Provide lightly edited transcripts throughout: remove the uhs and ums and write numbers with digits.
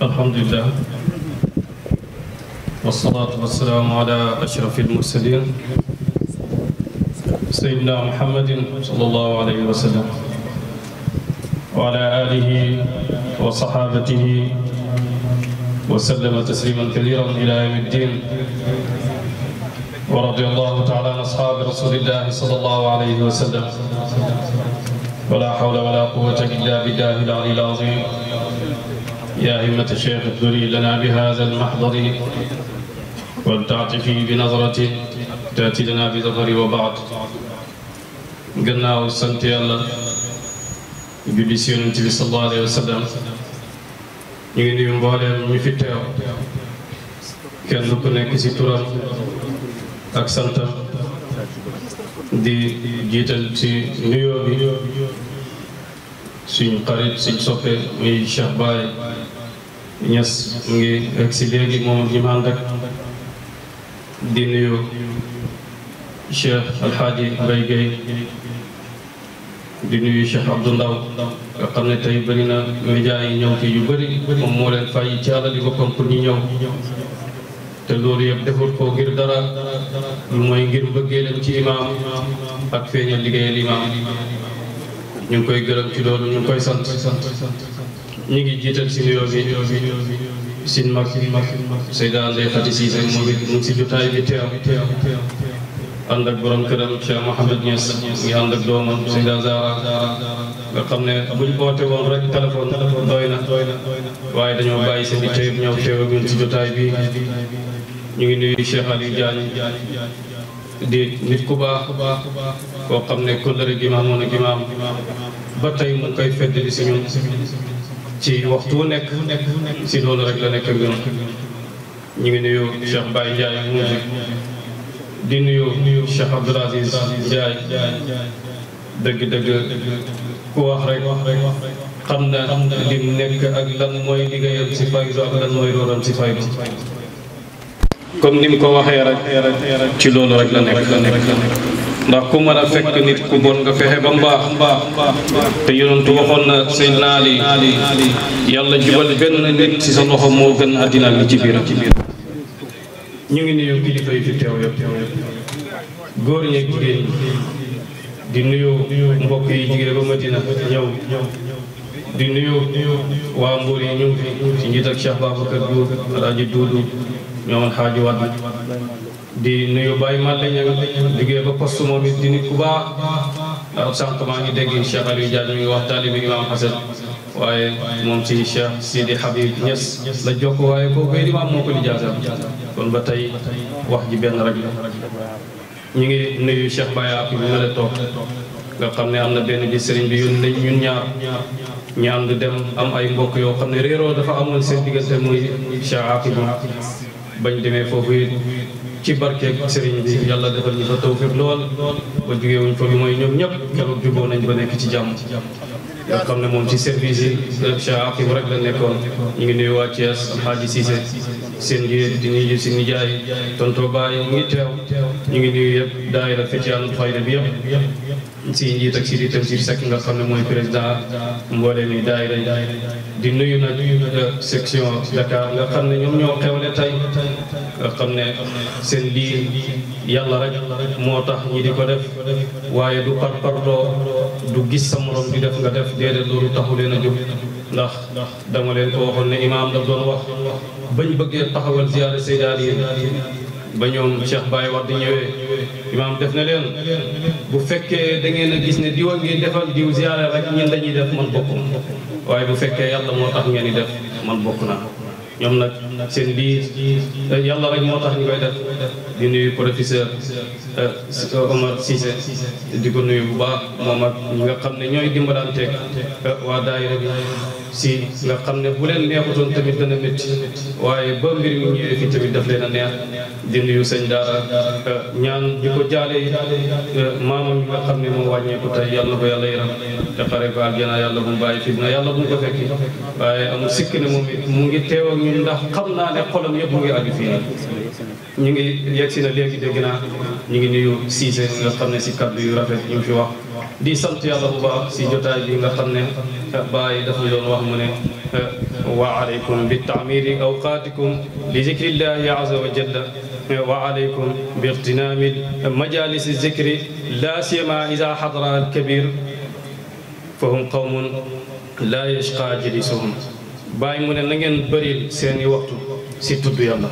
الحمد لله والصلاة والسلام على أشرف المرسلين سيدنا محمد صلى الله عليه وسلم وعلى آله وصحابته وسلم تسليما كثيرا إلى يوم الدين ورضي الله تعالى عن أصحاب رسول الله صلى الله عليه وسلم ولا حول ولا قوة إلا بالله العلي العظيم يا همة الشيخ اغفري لنا بهذا المحضر ولتعطفي بنظرة تأتي لنا بظفر وبعد gannaaw sant yàlla julli si Yonent bi sallallahu alayhi wa sallam ñu ngi nuyu mbooleem ñu fi teew kenn ku nekk ci turam ak santam di jiital ci nuyoo bi suñ xarit suñ soppe muy Cheikh Baye Niass mu ngi egg si léegi moom ñi ma ànd ak di nuyu Cheikh Alhaji Mbaye Gueye di nuyu Cheikh Abdou Ndaw nga xam ne tey bëri na média yi ñëw fi yu bëri moom moo leen fay ci àll di boppam pour ñu ñëw te loolu yëpp defut ko ngir dara lu mooy ngir bëggee leen ci imaam ak feeñal liggéeyal imaam ñu ngi koy gërëm ci loolu ñu ngi koy sant ñu ngi jiital si nuyoo bi sin mag Seyda Ndeye Khady Cissé moom it mu ngi si jotaay bi teew ànd ak borom këram Cheikh Mouhamed Niass ngi ànd ak doomam Seyda Zahra nga xam ne buñ oote woon rek téléphone doy na waaye dañoo bàyyi seen i teew ñëw teew ak ñun si jotaay bi ñu ngi nuyu Cheikh Aliou Diagne di nit ku baax koo xam ne kóllëre gi ma amoon ak imaam ba tey mu ngi koy feddali si ñun ci waxtu wu nekk si loolu rek la nekk ak ñun ñu ngi nuyu Cheikh Baye Ndiaye mu di nuyu Cheikh Abdoul Aziz Ndiaye dëgg-dëgg ku wax rek xam na lim nekk ak lan mooy liggéeyam si faydu ak lan mooy róoram si faydu comme ni mu ko waxee rek ci loolu rek la nekk ndax ku mën a fekk nit ku bon nga fexe ba mbaax te yonentu waxoon na Seydina Ali yàlla jubal benn nit ci sa loxo moo gën àddina li ci biir ñu ngi nuyu kilifa yi fi teew yëpp góor ñi ak jigéen ñi di nuyu mbokk yi jigéen ba Madina ñëw di nuyu waa Mbour yi ñu ngi fi ci njiit ak Cheikh Babacar Diouf Alaaji Duudu ñoom Xaaji Wad di nuyu Baye Malle Ñang liggéey ba poste moom it di nit ku baax ndax sànq maa ngi dégg Cheikh Aliou Diagne mi ngi wax taalibi Imam Hasan waaye moom ci Cheikh Sidi Habib Niass la jokk waaye kooku imaam moo ko lijaasal kon ba tey wax ji benn rek la ñu ngi nuyu Cheikh Baye Api bi ma la toog nga xam ne am na benn bi sëriñ bi yónni nañ ñun ñaar ñu ànd dem am ay mbokk yoo xam ne réeroo dafa amoon seen diggante muy Cheikh Api bañ demee foofu it ci barkeeg sëriñ bi yàlla defal ñu fa tawfiq lool ba jógee wuñ fa lu mooy ñoom ñëpp keroog juboo nañ ba nekk ci jàmm nga xam ne moom ci service yi Cheikh Aqib rek la nekkoon ñu ngi nuyu waa Thiès Alhaji Cissé seen njiit di nuyu si nijaay tonto Baye mu ngi teew ñu ngi nuyu yëpp daayira Fetiyanul Fayda bi yëpp si njiit ak si di Tamsir Seck nga xam ne mooy président mboole mi daayira di nuyu nag section Dakar nga xam ne ñoom ñoo xewle tey nga xam ne seen lii yàlla rek moo tax ñi di ko def waaye du parparloo du gis sa morom di def nga def déedéet loolu taxu leen a jóg ndax dama leen ko waxoon ne imaam daf doon wax bañ bëggee taxawal ziyaare Seydi Ali ba ñoom Cheikh Baye wax di ñëwee imaam def na leen bu fekkee da ngeen a gis ne diwa ngeen defal diw ziyaare rek ñun dañuy def man bokk waaye bu fekkee yàlla moo tax ngeen di def man bokk naa ñoom nag seen lii yàlla rek moo tax ñu koy def di nuyu professeur Omar Cissé di ko nuyu bu baax moom ak ñi nga xam ne ñooy dimbalanteeg waa daayira bi si nga xam ne bu leen neexutoon tamit dana métti waaye ba mbir mi ñëwee fi tamit daf leen a neex di nuyu sëñ daara ñaan di ko jaale maamam yi nga xam ne moo wàññeeku tey yàlla na ko yàlla yaram te xare ko aljana yàlla bu mu bàyyi fitna yàlla bu mu ko fekki waaye amul sikk ne moom it mu ngi teew ak mi ndax xam naa ne xolam yëpp mu ngi aju fii ñu ngi yegg si na léegi dégg naa ñu ngi nuyu Cissé nga xam ne si kaddu yu rafet ñu fi wax di sant yàlla bu baax si jotaay bi nga xam ne Baye dafa doon wax mu ne wa alaykum bi taamiri awqaatikum li zikrillahi azza wa jalla wa alaykum bi ightinami majalisi zikri la siyama ida hadara alkabir fahum qawmun la yashqa jalisuhum Baye mu ne na ngeen bëril seeni waxtu si tudd yàlla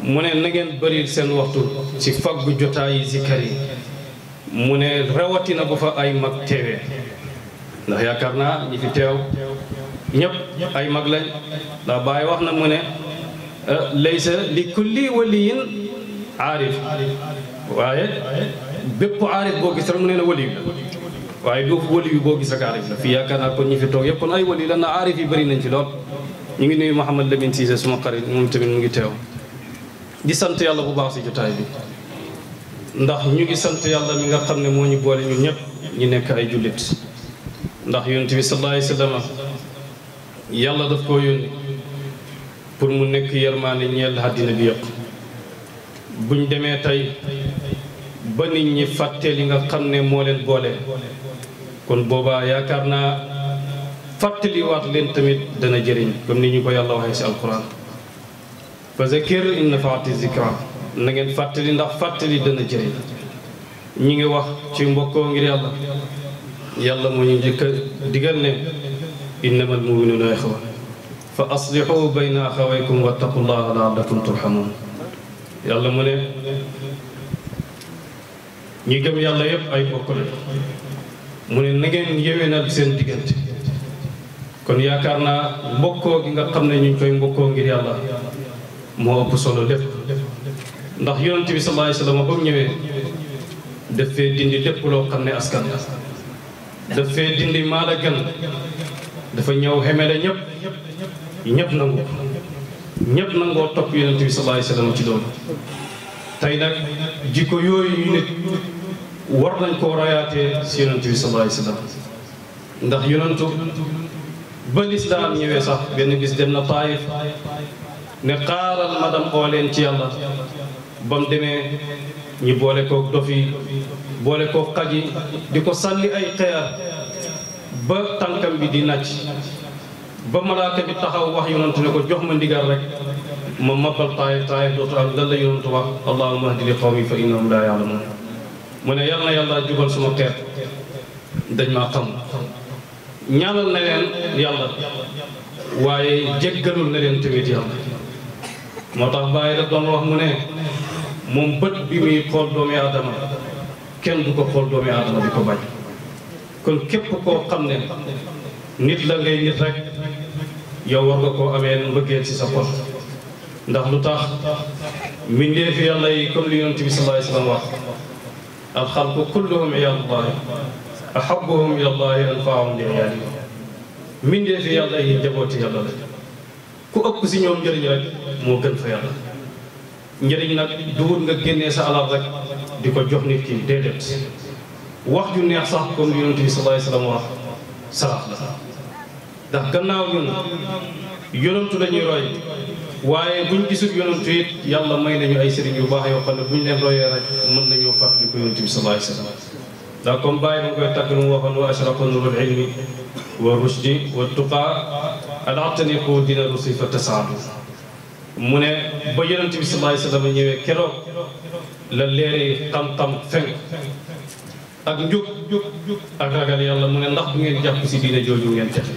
mu ne na ngeen bëril seen waxtu si faggu jotaayi zikar yi mu ne rawatina bu fa ay mag teewee ndax yaakaar naa ñi fi teew ñëpp ay mag lañ ndax Baye wax na mu ne laysa li kulli waliyin aarif waaye bépp aarif boo gis rek mu ne na waliyu la waaye du waliyu boo gis rek aarif la fii yaakaar naa kon ñi fi toog yëpp kon ay waliyu la na aarif yi bëri nañ ci lool ñu ngi nuyu Mouhamed Lamine Cissé suma xarit moom tamit mu ngi teew di sant yàlla bu baax si jotaay bi ndax ñu ngi sant yàlla mi nga xam ne moo ñu boole ñun ñëpp ñu nekk ay jullit ndax yonent bi sallallahu alayhi wa sallam yàlla daf koo yónni pour mu nekk yërmaande ñeel àddina bi yëpp buñ demee tey ba nit ñi fàtte li nga xam ne moo leen boole kon boobaa yaakaar naa fàttaliwaat leen tamit dana jëriñ comme ni ñu ko yàlla waxee si alquran fa zakir in nafaati zikra na ngeen fàttali ndax fàttali dana jëriñ ñi ngi wax ci mbokkoo ngir yàlla yàlla moo ñu njëkk a digal ne innamal mu'minuuna ixwa fa aslihu bayna axawaykum wattaqullaha la'allakum turhamun yàlla mu ne ñi gëm yàlla yëpp ay bokk la mu ne na ngeen yéwénal seen diggante kon yaakaar naa mbokkoo gi nga xam ne ñu ngi koy mbokkoo ngir yàlla moo ëpp solo lépp ndax yonent bi sallallahu alayhi wa sallam ba mu ñëwee daf fee dindi lépp loo xam ne askan daf fee dindi maala gan dafa ñëw xemele ñëpp nangu ñëpp nangoo topp yonent bi sallallahu alayhi wa sallam ci loolu tey nag jikko yooyu ñu nit war nañ koo rayaatee si yonent bi sallallahu alayhi wa sallam ndax yonentu ba lislaam ñëwee sax benn bis dem na Taayif ne xaaral ma dem oo leen ci yàlla ba mu demee ñu boole koog dof yi boole koog xaj yi di ko sànni ay xeer ba tànkam bi di nàcc ba malaaka bi taxaw wax yonantu ne ko jox ma ndigal rek ma mabbal Taayif dootu am lan la yonantu wax allahumma ahdi li qawmi fa innahum laa ya'lamuun mu ne yal na yàlla jubal suma xeet dañ maa xam ñaanal na leen yàlla waaye jéggalul na leen tamit yàlla moo tax Baye daf doon wax mu ne moom bët bi muy xool doomi aadama kenn du ko xool doomi aadama di ko bañ kon képp koo xam ne nit la ngay nit rek yow war nga koo amee mbëggeel ci sa xol ndax lu tax mbindeefi yàlla yi comme li yonent bi sallallahu alayhi wa sallam wax alxalqu kulluhum iyaalullahi ahabbuhum ilallahi anfaahum li iyaalihi mbindeefi yàlla yi njabooti yàlla la ku ëpp si ñoom njëriñ rek moo gën fa yàlla njëriñ nag duwut nga génnee sa alal rek di ko jox nit ki déedéet wax ju neex sax comme li yonent bi sallallahu alayhi wa sallam wax sarax la ndax gannaaw ñun yonantu lañuy roy waaye buñ gisul yonantu it yàlla may nañu ay sëriñ yu baax yoo xam ne buñ leen royee rek mën nañoo fàttali ko yonent bi sallallahu alayhi wa sallam ndax comme Baye mu koy tàgg mu waxoon wa ashraqa nurul ilmi wa rushdi wa tuqaa ala taniqu dina rusi fa tasaadu mu ne ba yonent bi sallallahu alayhi wa sallam ñëwee keroog la leeri xam-xam fenk ak njub ak ragal yàlla mu ne ndax bu ngeen jàpp si diine jooju ngeen texe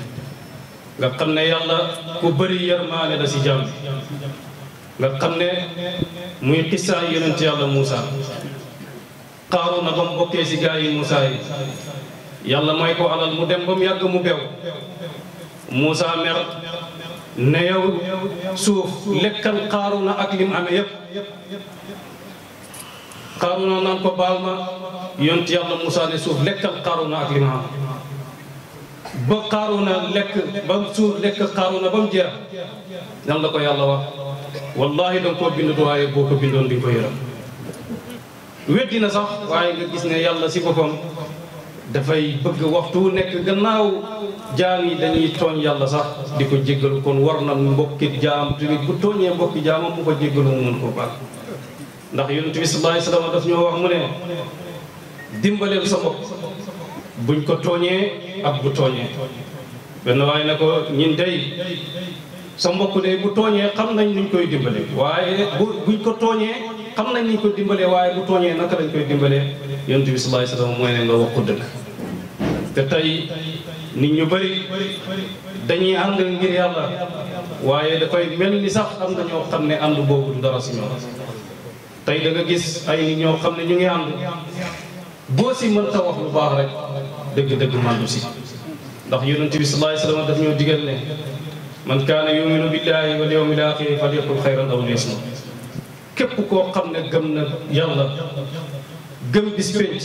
nga xam ne yàlla ku bëri yërmaane la si jàmm nga xam ne muy xissaa yonent yàlla Moussa Qaaruuna ba mu bokkee si gaa yi Moussa yi yàlla may ko alal mu dem ba mu yàgg mu bew Moussa mer ne yow suuf lekkal Qaaruuna ak lim amee yëpp Qaaruuna naan ko baal ma yonent yàlla Moussa ne suuf lekkal Qaaruuna ak lim am ba Qaaruuna lekk ba suuf lekk Qaaruuna ba mu jeex nan la ko yàlla wax wallahi danga koo bind waaye boo ko bindoon di nga ko yëram weddi na sax waaye nga gis ne yàlla si boppam dafay bëgg waxtu nekk gannaaw jaam yi dañuy tooñ yàlla sax di ko jéggalu kon war na mbokki jaam tamit bu tooñee mbokki jaamam bu ko jéggalu mu mën ko baal ndax yonent bi sallallahu alayhi wasallam daf ñoo wax mu ne dimbaleel sa bopp buñ ko tooñee ak bu tooñee benn waaye ne ko ñun day sa mbokk de bu tooñee xam nañ nuñ koy dimbale waaye buñ ko tooñee xam nañ nuñ koy dimbalee waaye bu tooñee naka lañ koy dimbalee yonent bi sallallahu alayhi wasallam mooy ne nga wax ko dëgg te tey nit ñu bëri dañuy ànd ngir yàlla waaye dafay mel ni sax am na ñoo xam ne ànd boobu du dara si ñoom tey da nga gis ay nit ñoo xam ne ñu ngi ànd boo si mënta wax lu baax rek dëgg-dëgg màndu si ndax yonent bi sallallahu alayhi wasallam daf ñoo digal ne man kaana yuminu billahi wal yawmil axiri falyaqul xayran aw liyasmut képp koo xam ne gëm na yàlla gëm bis pénc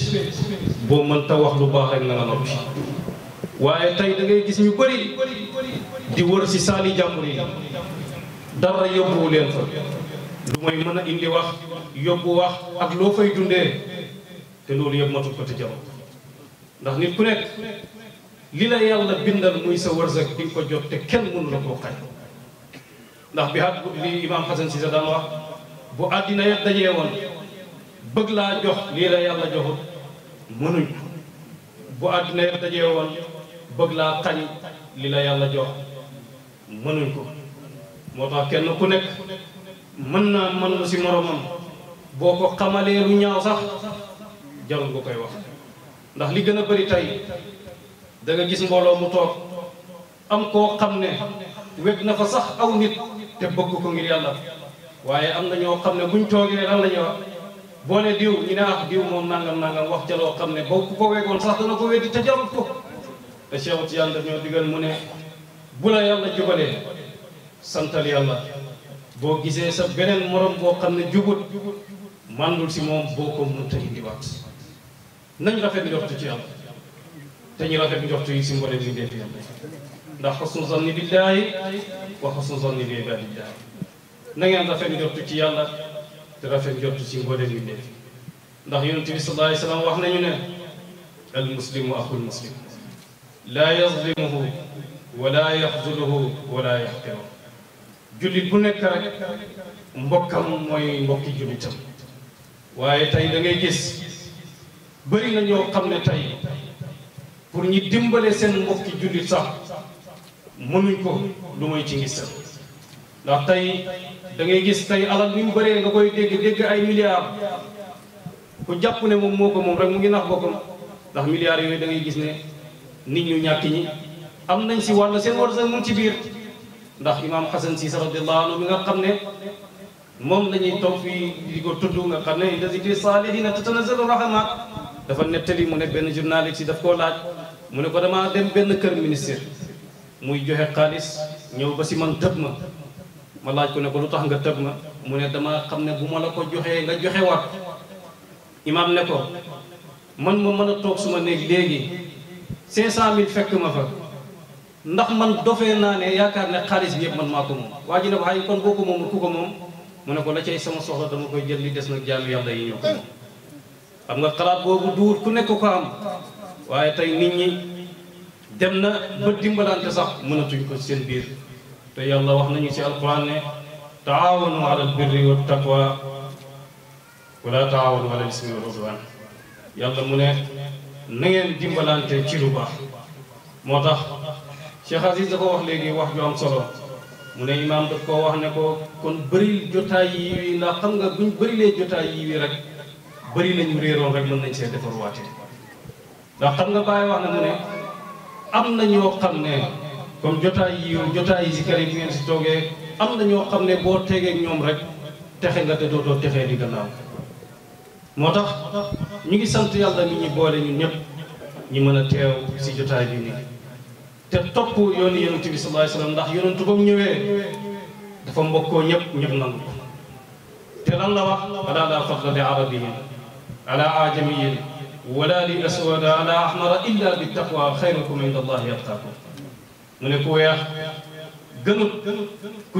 boo mënta wax lu baax rek na nga noppi waaye tey da ngay gis ñu bëri di wër si saali jàmbur yi dara yóbbuwu leen fa lu mooy mën a indi wax yóbbu wax ak loo fay dundee te loolu yëpp matul ko te jamono ndax nit ku nekk li la yàlla bindal muy sa wërsëg di nga ko jot te kenn mënu la koo xañ ndax bi at li Imam Hassan Cissé daan wax bu àddina yëpp dajee woon bëgg laa jox lii la yàlla joxut mënuñ ko bu àddina yëpp dajee woon bëgg laa xañ li la yàlla jox mënuñ ko moo tax kenn ku nekk mën naa mën lu si moromam boo ko xamalee lu ñaaw sax jarul nga koy wax ndax li gën a bëri tey da nga gis mbooloo mu toog am koo xam ne weg na fa sax aw nit te bëgg ko ngir yàlla waaye am na ñoo xam ne buñ toogee lan la ñuy wax boo ne diw ñu ne ah diw moom nangam nangam wax ca loo xam ne boo ku ko wegoon sax dana ko weddi te jarul ko te Cheikh Tidiane daf ñoo digal mu ne bu la yàlla jubalee santal yàlla boo gisee sa beneen morom boo xam ne jubut mandul si moom boo ko mënta indiwaat nañ rafet njortu ci yàlla te ñu rafet njortu yi si mboolem ñu def yàlla ndax xusnu zanni billaahi wa xusnu zanni bi ibaadillaahi na ngeen rafet njortu ci yàlla te rafet njortu ci mboolem ñu def ndax yonent bi sallallahu alayhi wa sallam wax nañu ne al muslimu axul muslim laa yazlimuhu wala yaxzuluhu wala yaxqiruhu jullit bu nekk rek mbokkam mooy mbokki jullitam waaye tey da ngay gis bëri na ñoo xam ne tey pour ñi dimbale seen mbokki jullit sax mënuñ ko lu mooy ci ngistal ndax tey da ngay gis tey alal ni mu bëree nga koy dégg ay milliards ku jàpp ne moom moo ko moom rek mu ngi nax boppam ndax milliards yooyu da ngay gis ne nit ñu ñàkk ñi am nañ si wàll seen wërsëg mu ci biir ndax Imam Hassan Cissé radiyallahu anhu mi nga xam ne moom la ñuy toog fii di ko tudd nga xam ne inda zikri saalihiina tatanazzalu rahmaat dafa nettali mu ne benn journaliste si daf koo laaj mu ne ko damaa dem benn kër ministre muy joxe xaalis ñëw ba si man tëb ma laaj ko ne ko lu tax nga tëb ma mu ne dama xam ne bu ma la ko joxee nga joxe waat imam ne ko man ma mën a toog suma néeg léegi 500000 fekk ma fa ndax man dofee naa ne yaakaar ne xaalis bi yëpp man maa ko moom waa ji ne ko xay kon boo ko moomul ku ko moom mu ne ko la cay sama soxla dama koy jël li des nag jaamu yàlla yi ñoo ko moom xam nga xalaat boobu duur ku nekk ko am waaye tey nit ñi dem na ba dimbalante sax mënatuñ ko seen biir te yàlla wax nañu ci alquran ne taawanu ala albirri wa taqwa wala taawanu ala ismi wal udwan yàlla mu ne na ngeen dimbalante ci lu baax moo tax Cheikh Aziz dafa wax léegi wax ju am solo mu ne imaam daf koo wax ne ko kon bëri jotaay yi ndax xam nga buñ bërilee jotaay yi rek bëri lañu réeroon rek mën nañ see defar waate ndax xam nga bàyyi wax na mu ne am na ñoo xam ne comme jotaay yi si kër yi bi ngeen si toogee am na ñoo xam ne boo tegee ñoom rek texe nga te dootoo texee di gannaaw moo tax ñu ngi sant yàlla nit ñi boole ñun ñëpp ñi mën a teew si jotaay bi nii te topp yoonu yonent bi sallallahu alayhi wasallam ndax yonentu ba mu ñëwee dafa mbokkoo ñëpp nangu ko te lan la wax alaa laa fadla li arabiyyin ala ajamiyyin wala li aswada ala ahmara illa bi taqwa xayrukum inda allahi atqaakum mu ne ku weex gënut ku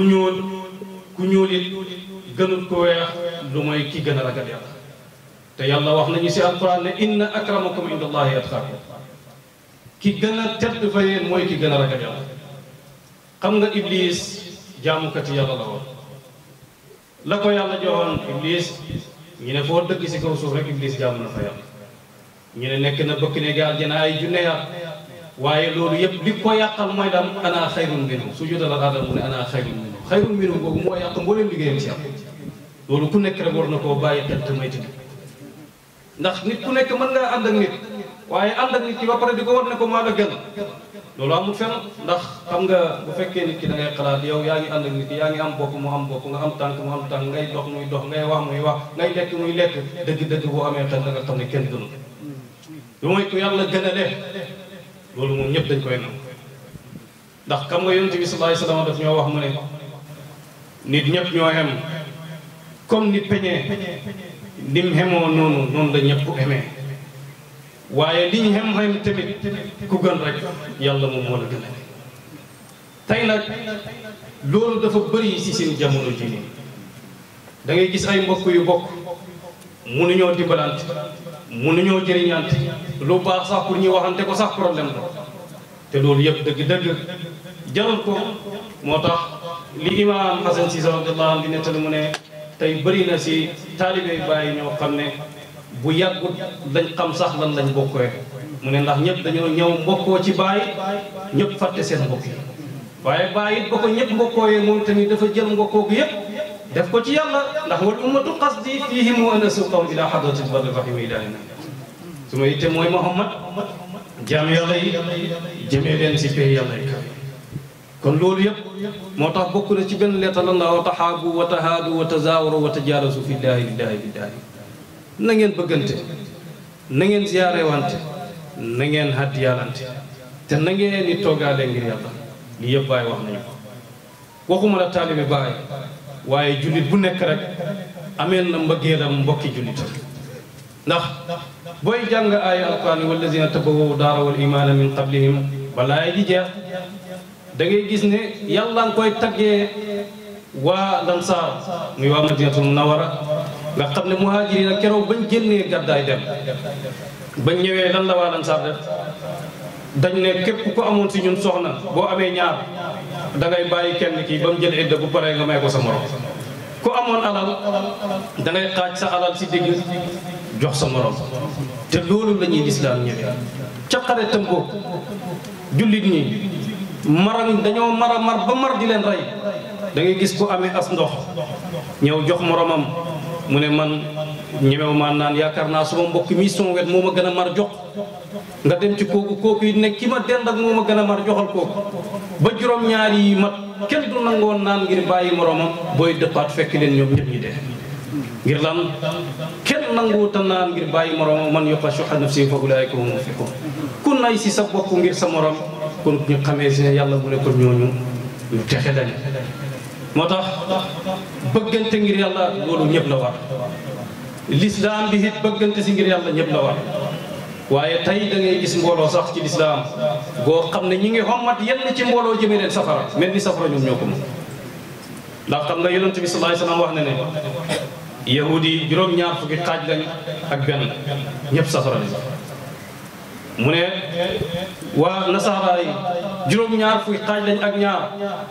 ñuul it gënut ku weex lu mooy ki gën a ragal yàlla te yàlla wax nañu si alquran ne inna akramakum inda allahi atqaakum ki gën a tedd fa yéen mooy ki gën a ragal yàlla. xam nga iblis jaamukati yàlla la woon la ko yàlla joxoon iblis ñu ne foo dëkk si kaw suuf rek iblis jaamu na fa yàlla. ñu ne nekk na bëkk ne gaal jana ay junne yaat waaye loolu yëpp li ko yàqal mooy daal ana xayrun minhu su juddal aadama mu ne ana xayrun minhu boobu moo yàq mbooleem liggéeyam si am. loolu ku nekk rek war na koo bàyyi xel te moytu ndax nit ku nekk mën ngaa ànd ak nit waaye ànd ak nit ki ba pare di ko war ne ko maa la gën loolu amul fenn. ndax xam nga bu fekkee nit ki da ngay xalaat yow yaa ngi ànd ak nit ki yaa ngi am bopp mu am bopp nga am tànk mu am tànk ngay dox muy dox ngay wax muy wax ngay lekk muy lekk dëgg-dëgg boo amee xel da nga xam ne kenn gënul lu mooy ku yàlla gën a lee loolu moom ñëpp dañ koy nam. ndax xam nga yonent bi sallallahu alayhi wasallam daf ñoo wax mu ne nit ñëpp ñoo xem comme ni peñee nim xemoo noonu la ñëpp xemee waaye liñ xem tamit ku gën rek yàlla moom moo la gën a tey nag loolu dafa bëri si seen jamono ji nii da ngay gis ay mbokk yu bokk mënuñoo dimbalante mënuñoo jëriñante lu baax sax pour ñu waxante ko sax problème la te loolu yëpp dëgg-dëgg jarul ko. moo tax li imaam Hasan Cissé radiyallahu anhu di nettali mu ne tey bëri na si taalibe Baay ñoo xam ne bu yàggut lañ xam sax lan lañ bokkee mu ne ndax ñëpp dañoo ñëw mbokkoo ci Baay ñëpp fàtte seen mbokk yi waaye Baay it ba ko ñëpp mbokkooyee moom tamit dafa jël mbokkoo gi yëpp def ko ci yàlla ndax wal ummatu qasdi fihim wa ana suqahum ila hadratil barri rahim ilahina su ma itte mooy Muhammad jaam yàlla yi jëmee leen si pay yàlla yi kon loolu yëpp moo tax bokk na ci benn lettre lan la wa tahaabu wa tahaadu wa tazaawaru wa tajaalasu fillaahi billaahi na ngeen bëggante na ngeen ziyaarewante na ngeen haddiyaalante te na ngeen di toogaale ngir yàlla lii yëpp Baay wax nañu ko waxuma la taalibe Baay waaye jullit bu nekk rek ameel na mbëggeelam mbokki jullitam ndax booy jàng aaya alquraan wallazina tabawwa'u daara wal imaana min qablihim balaa ji jeex da ngay gis ne yàlla nga koy taggee waa Lansaar muy waa Madinatul Munawwara nga xam ne muhaajiriin keroog bañ génnee gàddaay dem bañ ñëwee lan la waa Lansaar def dañ ne képp ku amoon si ñun soxna boo amee ñaar da ngay bàyyi kenn kii ba mu jël idda bu paree nga may ko sa morom ku amoon alal da ngay xaaj sa alal si digg jox sa morom te loolu la ñuy lislaam ñëwee ca xare Tabuk jullit ñi maram dañoo mar ba mar di leen rey da ngay gis ku amee as ndox ñëw jox moromam mu ne man ñemew maa naan yaakaar naa suma mbokk mi son wet moo ma gën a mar jox nga dem ci kooku yi ne ki ma dend ak moo ma gën a mar joxal kooku ba juróom-ñaar yi mat kenn du nangoon naan ngir bàyyi moromam booy dëppaat fekk leen ñoom ñëpp ñi dee ngir lan kenn nanguwuta naan ngir bàyyi moromam man yuqa shuhha nafsihi fa ulaa'ika humul muflihun ku nay si sa bopp ngir sa morom kon ñu xamee si ne yàlla mu ne ko ñooñu ñu texe lañ moo tax bëggante ngir yàlla loolu ñëpp la war lislaam bi it bëggante si ngir yàlla ñëpp la war waaye tey da ngay gis mbooloo sax ci lislaam boo xam ne ñi ngi xommat yenn ci mbooloo jëmee leen safara mel ni safara ñoom ñoo ko moom ndax xam nga yonent bi sallallahu alayhi wasallam wax na ne yahudi juróom-ñaar fukki xaaj lañ ak benn ñëpp safara lañ mu ne waa nasaara yi juróom-ñaar fukki xaaj lañ ak ñaar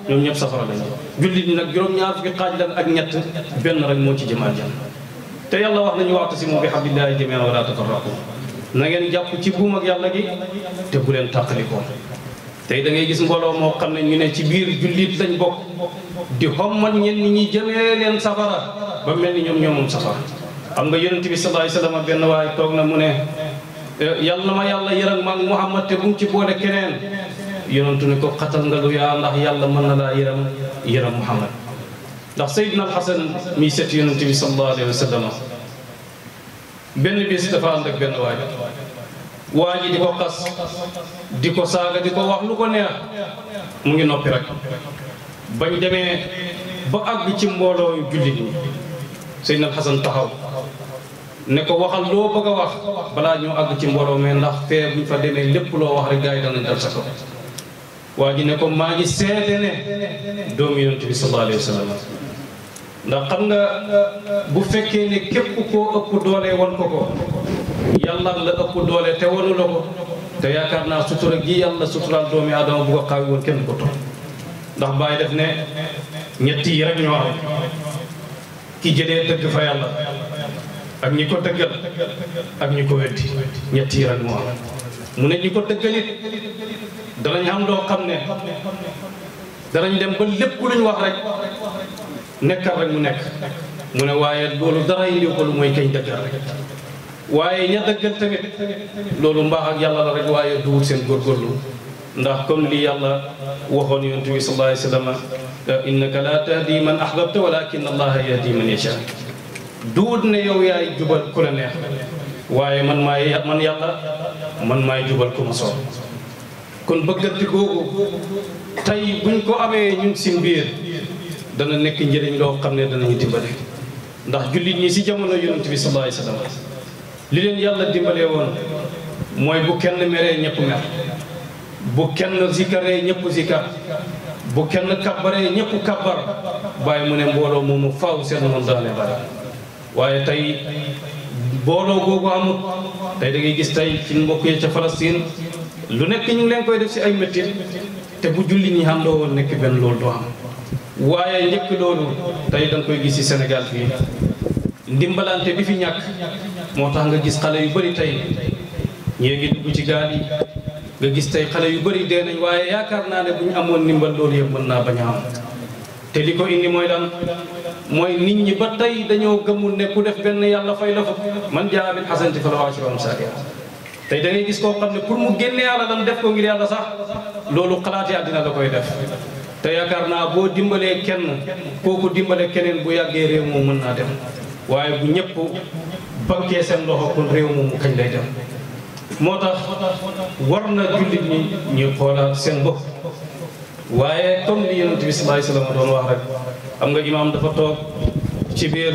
ñoom ñëpp safara lañ jullit ñi nag juróom-ñaar fukki xaaj lañ ak ñett benn rek moo ci jëmaat jëm te yàlla wax nañu wa'tasimu bi hablillahi jamii'an wa laa tafarraqu na ngeen jàpp ci buum ak yàlla gi te bu leen tàqalikoo tey da ngay gis mbooloo moo xam ne ñu ne ci biir jullit lañ bokk di xommat ñenn ñi jëmee leen safara ba mel ni ñoom ñoo moom safara xam nga yonent bi sallallahu alayhi wasallam benn waay toog na mu ne yàlla na ma yàlla yërëm maag Muhammad te bu mu ci boole keneen yonentu ne ko xatal nga lu yaa ndax yàlla mën na laa yërëm Muhammad ndax Seydina Al-Hasan mi set yonent bi sallallahu alayhi wasallam benn bis dafa ànd ak benn waay waa ji di ko xas di ko saaga di ko wax lu ko neex mu ngi noppi rek bañ demee ba àgg ci mbooloo jullit ñi Seydina Al-Hasan taxaw ne ko waxal loo bëgg a wax balaa ñoo àgg ci mbooloo mais ndax fee buñ fa demee lépp loo wax rek gars yi danañ dal sa kaw waa ji ne ko maa ngi seede ne doomu yonent bi sallallahu alayhi wa sallam ndax xam nga bu fekkee ne képp koo ëpp doole won ko yàlla la ëpp doole te wonu la ko te yaakaar naa sutura gi yàlla suturaal doomi aadama bu ko xaawi woon kenn ko toog ndax Baay def ne ñett yi rek ñoo am ki jëlee dëgg fa yàlla ak ñi ko dëggal ak ñi ko weddi ñett yi rek moo am mu ne ñi ko dëggal it danañ am loo xam ne danañ dem ba lépp lu ñu wax rek nekkal rek mu nekk mu ne waaye loolu dara indi ko lu mooy kañ dëggal rek waaye ña dëggal tamit loolu mbaax ak yàlla la rek waaye duwul seen góorgóorlu ndax comme li yàlla waxoon yonent bi sallallahu alayhi wa sallam innaka la tahdi man ahbabta walakin allaha yahdi man yasha duwut ne yow yaay jubal ku la neex waaye man yàlla man maay jubal ku ma soob kon bëggante googu tey buñ ko amee ñun si biir dana nekk njëriñ loo xam ne danañu dimbale ndax jullit ñi si jamono yonent bi sallallahu alayhi wa sallam li leen yàlla dimbalee woon mooy bu kenn meree ñëpp mer bu kenn zikaree ñëpp zikar bu kenn kabbaree ñëpp kabbar bàyyi mu ne mbooloo moomu faaw seen noonu daane bari waaye tey mbooloo googu amut tey da ngay gis tey ci mbokk yi ca Palestine lu nekk ñu ngi leen koy def si ay métit te bu julli ñi xam doo woon nekk benn loolu doo am waaye njëkk loolu tey da nga koy gis si Sénégal fii ndimbalante bi fi ñàkk moo tax nga gis xale yu bëri tey ñii ngi dugg ci gaal yi nga gis tey xale yu bëri dee nañ waaye yaakaar naa ne bu ñu amoon ndimbal loolu yëpp mën naa bañ a am te li ko indi mooy lan mooy nit ñi ba tey dañoo gëmul ne ku def benn yàlla fay la fa man jaa bil hasanati falahu ashru amsaalihaa tey da ngay gis koo xam ne pour mu génne yàlla dam def ko ngir yàlla sax loolu xalaati àddina la koy def te yaakaar naa boo dimbalee kenn kooku dimbale keneen bu yàggee réew moom mën naa dem waaye bu ñëpp bankee seen loxo kon réew moomu kañ lay dem moo tax war na jullit ñi ñu xoolaat seen bopp waaye comme li yonent bi sallallahu alayhi wa sallam doon wax rek xam nga imaam dafa toog ci biir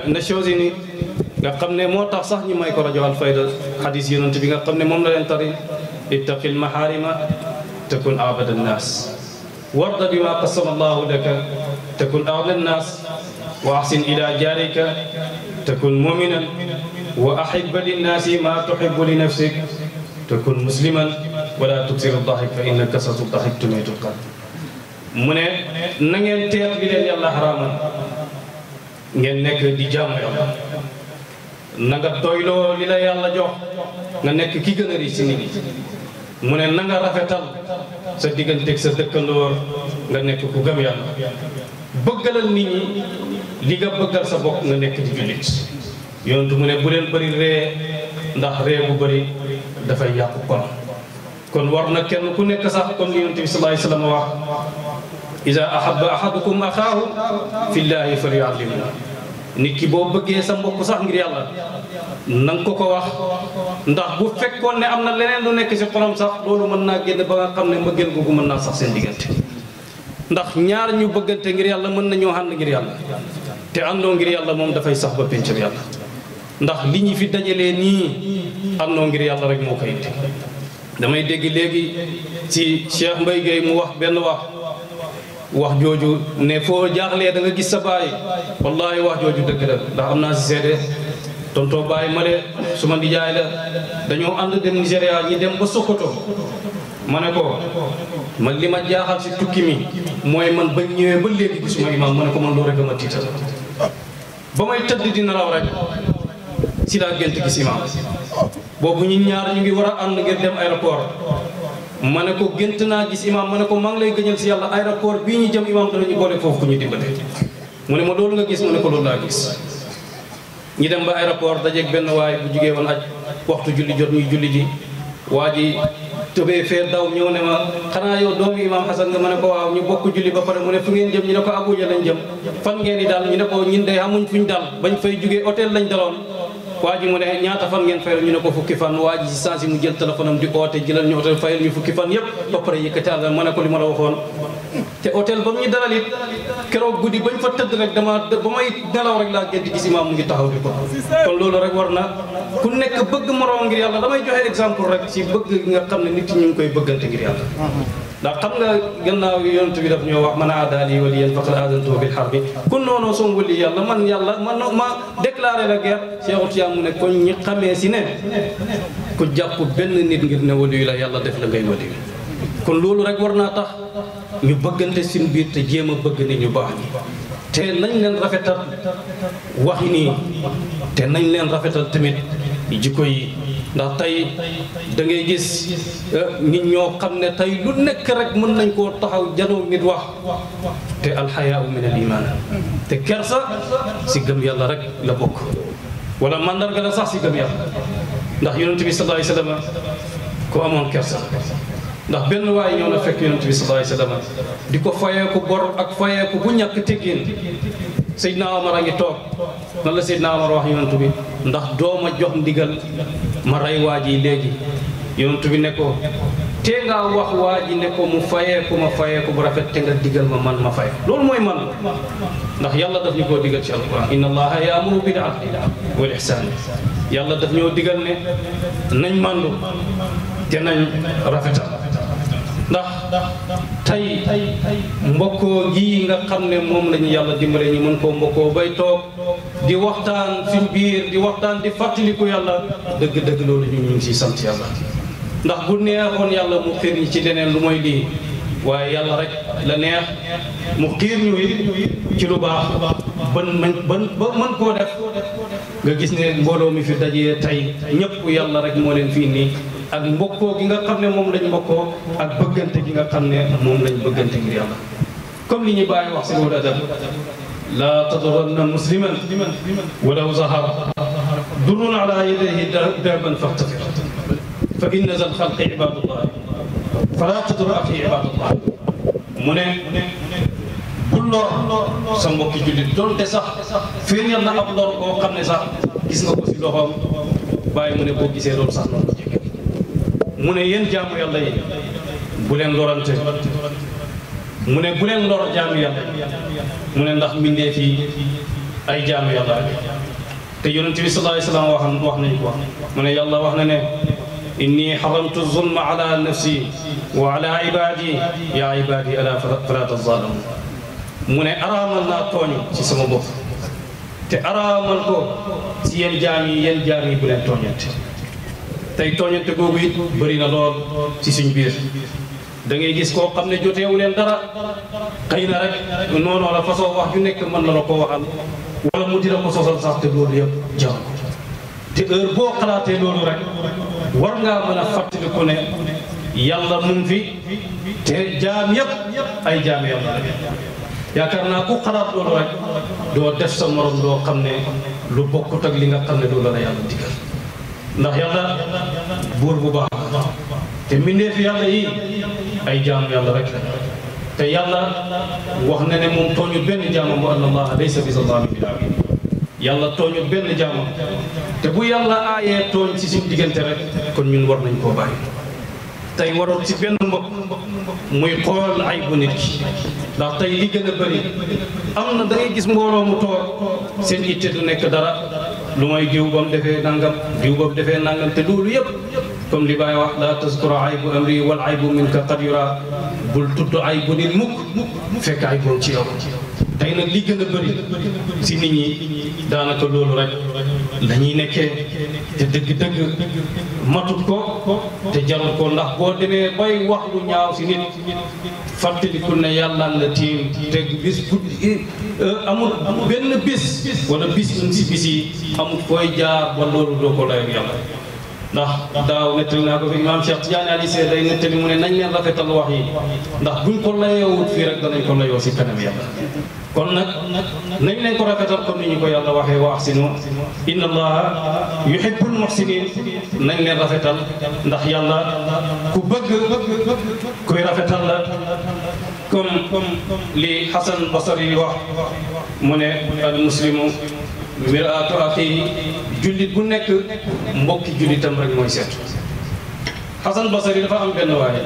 Nations Unies nga xam ne moo tax sax ñu may ko rajo Alfayda xadis yonent bi nga xam ne moom la leen tari ittaqil maharima takun abada nnaas warda bima qassama allahu laka takun aghna nnaas wa ahsin ila jarika takun muminan wa ahibba linnaasi ma tuhibbu li nafsik takun musliman wala tuksir dahik fa inna kasratu dahik tumiitu qalb mu ne na ngeen teet li leen yàlla xaraamal ngeen nekk di jaamu yàlla na nga doyloo li la yàlla jox nga nekk ki gën a ri si nit ñi mu ne na nga rafetal sa digganteeg sa dëkkandoor nga nekk ku gëm yàlla bëggalal nit ñi li nga bëggal sa bopp nga nekk di jullit yonentu mu ne bu leen bëri ree ndax ree bu bëri dafay yàqu kon war na kenn ku nekk sax comme li yonent bi sallallahu alayhi wa sallam wax iza ahabba ahadukum axaahu fillahi falyu'allimhu nit ki boo bëggee sa mbokk sax ngir yàlla na nga ko wax ndax bu fekkoon ne am na leneen lu nekk si xolam sax loolu mën naa génn ba nga xam ne mbëggeel googu mën naa sax seen diggante ndax ñaar ñu bëggante ngir yàlla mën nañoo ànd ngir yàlla te àndoo ngir yàlla moom dafay sax ba pencam yàlla ndax li ñu fi dajalee nii àndoo ngir yàlla rek moo koy indi damay dégg léegi ci Cheikh Mbaye Gueye mu wax benn wax jooju ne foo jaaxlee da nga gis sa baay wallahi wax jooju dëgg la ndax am naa si seede tonton baay ma de suma nijaay la dañoo ànd dem Nigéria ñi dem ba Sokoto ma ne ko man li ma jaaxal si tukki mi mooy man ba ñëwee ba léegi gisuma imaam ma ne ko man loolu rek a ma tiital ba may tëdd di nelaw rek si laa gént gis imaam boobu ñun ñaar ñu ngi war a ànd ngir dem aéroport ma ne ko gént naa gis imaam ma ne ko maa ngi lay gëñal si yàlla aéroport bii ñu jëm imaam danañu boole foofu ku ñu dimbale mu ne ma loolu nga gis ma ne ko loolu laa gis ñi dem ba aéroport dajeeg benn waay bu jugee woon aj waxtu julli jot ñuy julli ji waa ji tëbee fee daw ñëw ne ma xanaa yow doomu imaam Hasan nga ma ne ko waaw ñu bokk julli ba pare mu ne fu ngeen jëm ñu ne ko Abuja lañ jëm fan ngeen di daal ñu ne ko ñun day amuñ fuñ dal bañ fay jugee hôtel lañ daloon waa ji mu ne ñaata fan ngeen fayal ñu ne ko fukki fan waa ji si saa si mu jël téléphone am di oote jëlal ñu hôtel fayal ñu fukki fan yëpp ba pare yëkkati àll ma ne ko li ma la waxoon te hôtel ba mu ñu dalal it keroog guddi bañ fa tëdd rek ba may nelaw rek laa gént gis imaam mu ngi taxaw di ko kon loolu rek war na ku nekk bëgg moroom ngir yàlla damay joxe exemple rek ci bëgg nga xam ne nit ñi ñu ngi koy bëggante ngir yàlla ndax xam nga gannaaw yonent bi daf ñoo wax man aada lii waliyan faqad aadantuhu bil harbi kun noonu songu li yàlla man ma déclaré la guerre Cheikh Tidiane mu ne kon ñi xamee si ne ku jàpp benn nit ngir ne waliyu la yàlla def la ngay waliyu kon loolu rek war naa tax ñu bëggante suñu biir te jéem a bëgg ni ñu baax ñi te nañ leen rafetal waxi nii te nañ leen rafetal tamit jikko yi ndax tey da ngay gis nit ñoo xam ne tey lu nekk rek mën nañ koo taxaw janoo nit wax te alxayaau min al iman te kersa si gëm yàlla rek la bokk wala mandarga la sax si gëm yàlla ndax yonent bi sallallahu alayhi wa sallam ko amoon kersa ndax benn waaye ñëw na fekk yonent bi sallallahu alayhi wa sallam di ko fayeeku bor ak fayeeku bu ñàkk teggin Seydina Omar a ngi toog nan la Seydina Omar wax yonent bi ndax dooma jox ndigal ma rey waa ji léegi yonent bi ne ko tee ngaa wax waa ji ne ko mu fayeeku ma fayeeku bu rafet te nga digal ma man ma fay loolu mooy man ndax yàlla daf ñu koo digal ci alquran inna allaha yaamuru bil adli wal ihsaan yàlla daf ñoo digal ne nañ mandu te nañ rafetal ndax tey mbokkoo gi nga xam ne moom la ñu yàlla dimbale ñu mën koo mbokkoo bay toog di waxtaan suñ biir di waxtaan di fàttaliku yàlla dëgg-dëgg loolu ñu ngi siy sant yàlla ndax bu neexoon yàlla mu xiir ñi ci leneen lu mooy lii waaye yàlla rek la neex mu xiir ñu ci lu baax ba mën koo def nga gis ne mbooloo mi fi dajee tey ñëpp yàlla rek moo leen fii nii ak mbokkoo gi nga xam ne moom lañ mbokkoo ak bëggante gi nga xam ne moom lañ bëggante ngir yàlla comme li ñu bàyyi wax si wal adab laa taduranna musliman walaw zahara durrun ala yadayhi daban faxtafir fa inna zal xalqi ibadullah fala tadur axi ibadullah mu ne bul lor sa mbokki jullit doonte sax feeñal na ab lor koo xam ne sax gis nga ko si loxoom bàyyi mu ne boo gisee loolu sax noonu ko jege mu ne yéen jaamu yàlla yi bu leen lorante mu ne bu leen lor jaamu yàlla mu ne ndax mbindeef yi ay jaamu yàlla te yonent bi sallallahu alayhi wa sallam wax nañu ko mu ne yàlla wax na ne inni xaramtu zulma ala nafsi wa ala ibadi ya ibadi ala fala tazalamu mu ne araamal naa tooñ ci sama bopp te araamal ko ci yéen jaam yi bu leen tooñante tey tooñante googu it bëri na lool ci suñ biir da ngay gis koo xam ne joteewu leen dara xëy na rek noonu la façon wax ju nekk mën na la ko waxal wala mu dina ko sosal sax te loolu yëpp jaw te heure boo xalaatee loolu rek war ngaa mën a fàttaliku ne yàlla mu ngi fi te jaam yëpp ay jaam yàlla rek yaakaar naa ku xalaat loolu rek doo def sa morom loo xam ne lu bokkut ak li nga xam ne loolu la yàlla digal ndax yàlla buur bu baax te mbindeefi yàlla yi ay jaam yàlla rek la te yàlla wax na ne moom tooñu benn jaamam wa anna allaha laysa bi zallaamin lil abiid yàlla tooñu benn jaamam te bu yàlla aayee tooñ ci suñu diggante rek kon ñun war nañ koo bàyyi tey waroon ci benn mbokk muy xool ay bu nit ki ndax tey li gën a bëri am na da ngay gis mbooloo mu toog seen itte du nekk dara lu may diw ba mu defee nangam diw ba mu defee nangam te loolu yëpp comme li Baay wax la taskura aybu amri wal aybu minka qad yura bul tudd aybu nit mukk fekk aybu ci yow tey nag li gën a bëri si nit ñi daanaka loolu rek la ñuy nekkee te dëgg-dëgg matut ko te jarul ko ndax boo demee bay wax lu ñaaw si nit fàttaliku ne yàlla la tiim te bis bu amul benn bis wala bis si bis yi amul koy jaar ba loolu doo ko layoog yàlla ndax daaw nettali naa ko fi imaam Cheikh Tidiane Ali Cissé day nettali mu ne nañ leen rafetal wax yi ndax buñ ko layoowut fii rek danañ ko layoo si kanam yàlla kon nag nañ leen ko rafetal comme ni ñu ko yàlla waxee wa ahsinu inna allaha yuhibbul muhsinin nañ leen rafetal ndax yàlla ku bëgg kuy rafetal la comme li Hasan Basri wax mu ne al muslimu miraatu axiihi jullit bu nekk mbokki jullitam rek mooy seetu Hasan Basri dafa am benn waaye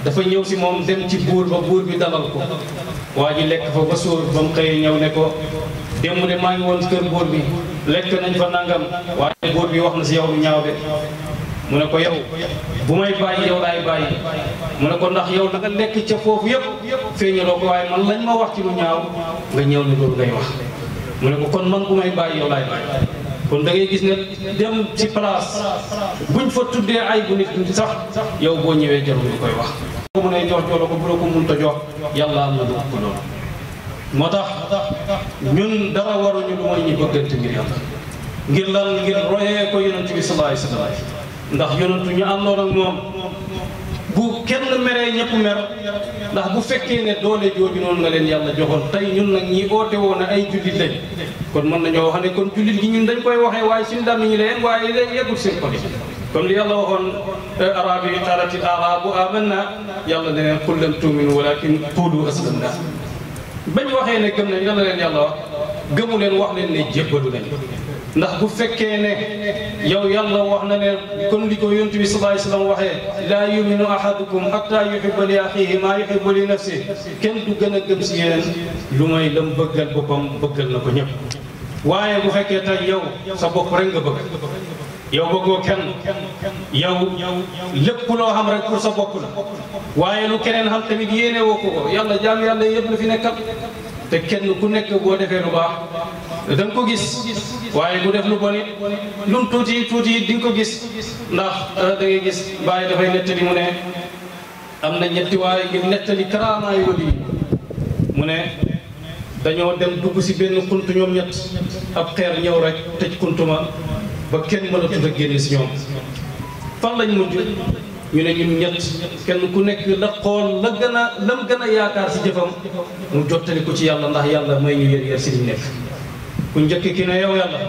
dafa ñëw si moom dem ci buur ba buur bi dalal ko waa ji lekk fa ba suur ba mu xëyee ñëw ne ko démb de maa ngi woon kër buur bi lekk nañ fa nangam waaye buur bi wax na si yow lu ñaaw de mu ne ko yow bu may bàyyi yow laay bàyyi mu ne ko ndax yow da nga lekk ca foofu yëpp feeñaloo ko waaye man lañ ma wax ci lu ñaaw nga ñëw ne loolu ngay wax mu ne ko kon man bu may bàyyi yow laay bàyyi kon da ngay gis ne dem ci place buñ fa tuddee ay bu nit sax yow boo ñëwee jarul nga koy wax bu mu ne jox jox ko bu la ko mënta jox yàlla am na lu ëpp loolu moo tax ñun dara waruñu lu mooy ñi bëggante ngir yàlla ngir lan ngir royee ko yonent bi sallallahu alayhi wasallam ndax yonentu ñu àndoon ak moom bu kenn meree ñëpp mer ndax bu fekkee ne doole jooju noonu nga leen yàlla joxoon tey ñun nag ñi oote woon ne ay jullit lañ kon mën nañoo wax ne kon jullit gi ñun dañ koy waxee waaye suñu dam ñu leen waaye léegi yeggul seen ko comme li yàlla waxoon arab yi qaalatil a'raabu aamanna yàlla ne leen qul lam tu'minu walakin quulu aslamna bañ waxee ne gëm nañ yàlla leen yàlla wax gëmu leen wax leen ne jébbalu nañ ndax bu fekkee ne yow yàlla wax na ne kon li ko yonent bi sallallahu alayhi wasallam waxee laa yuminu ahadukum hatta yuhibba li axihi maa yuhibbu li nafsi kenn du gën a gëm si yéen lu may lam bëggal boppam bëggal na ko ñëpp waaye bu fekkee tey yow sa bopp rek nga bëgg yow bëggoo kenn yow lépp loo xam rek pour sa bopp la waaye lu keneen xam tamit yéene woo ko yàlla jaam yàlla yëpp la fi nekkal te kenn ku nekk boo defee lu baax da nga ko gis waaye bu def lu bon it lu mu tuuti tuuti di nga ko gis ndax da ngay gis bàyyi dafay nettali mu ne am na ñetti waaye ngir nettali karaamaay wali mu ne dañoo dem dugg si benn xunt ñoom ñett ab xeer ñëw rek tëj xuntuma ba kenn mën a tudd a génne si ñoom fan lañ mujj ñu ne ñun ñett kenn ku nekk la xool lam gën a yaakaar si jëfam mu jottali ko ci yàlla ndax yàlla may ñu yër si liñ nekk ku njëkk ki ne yow yàlla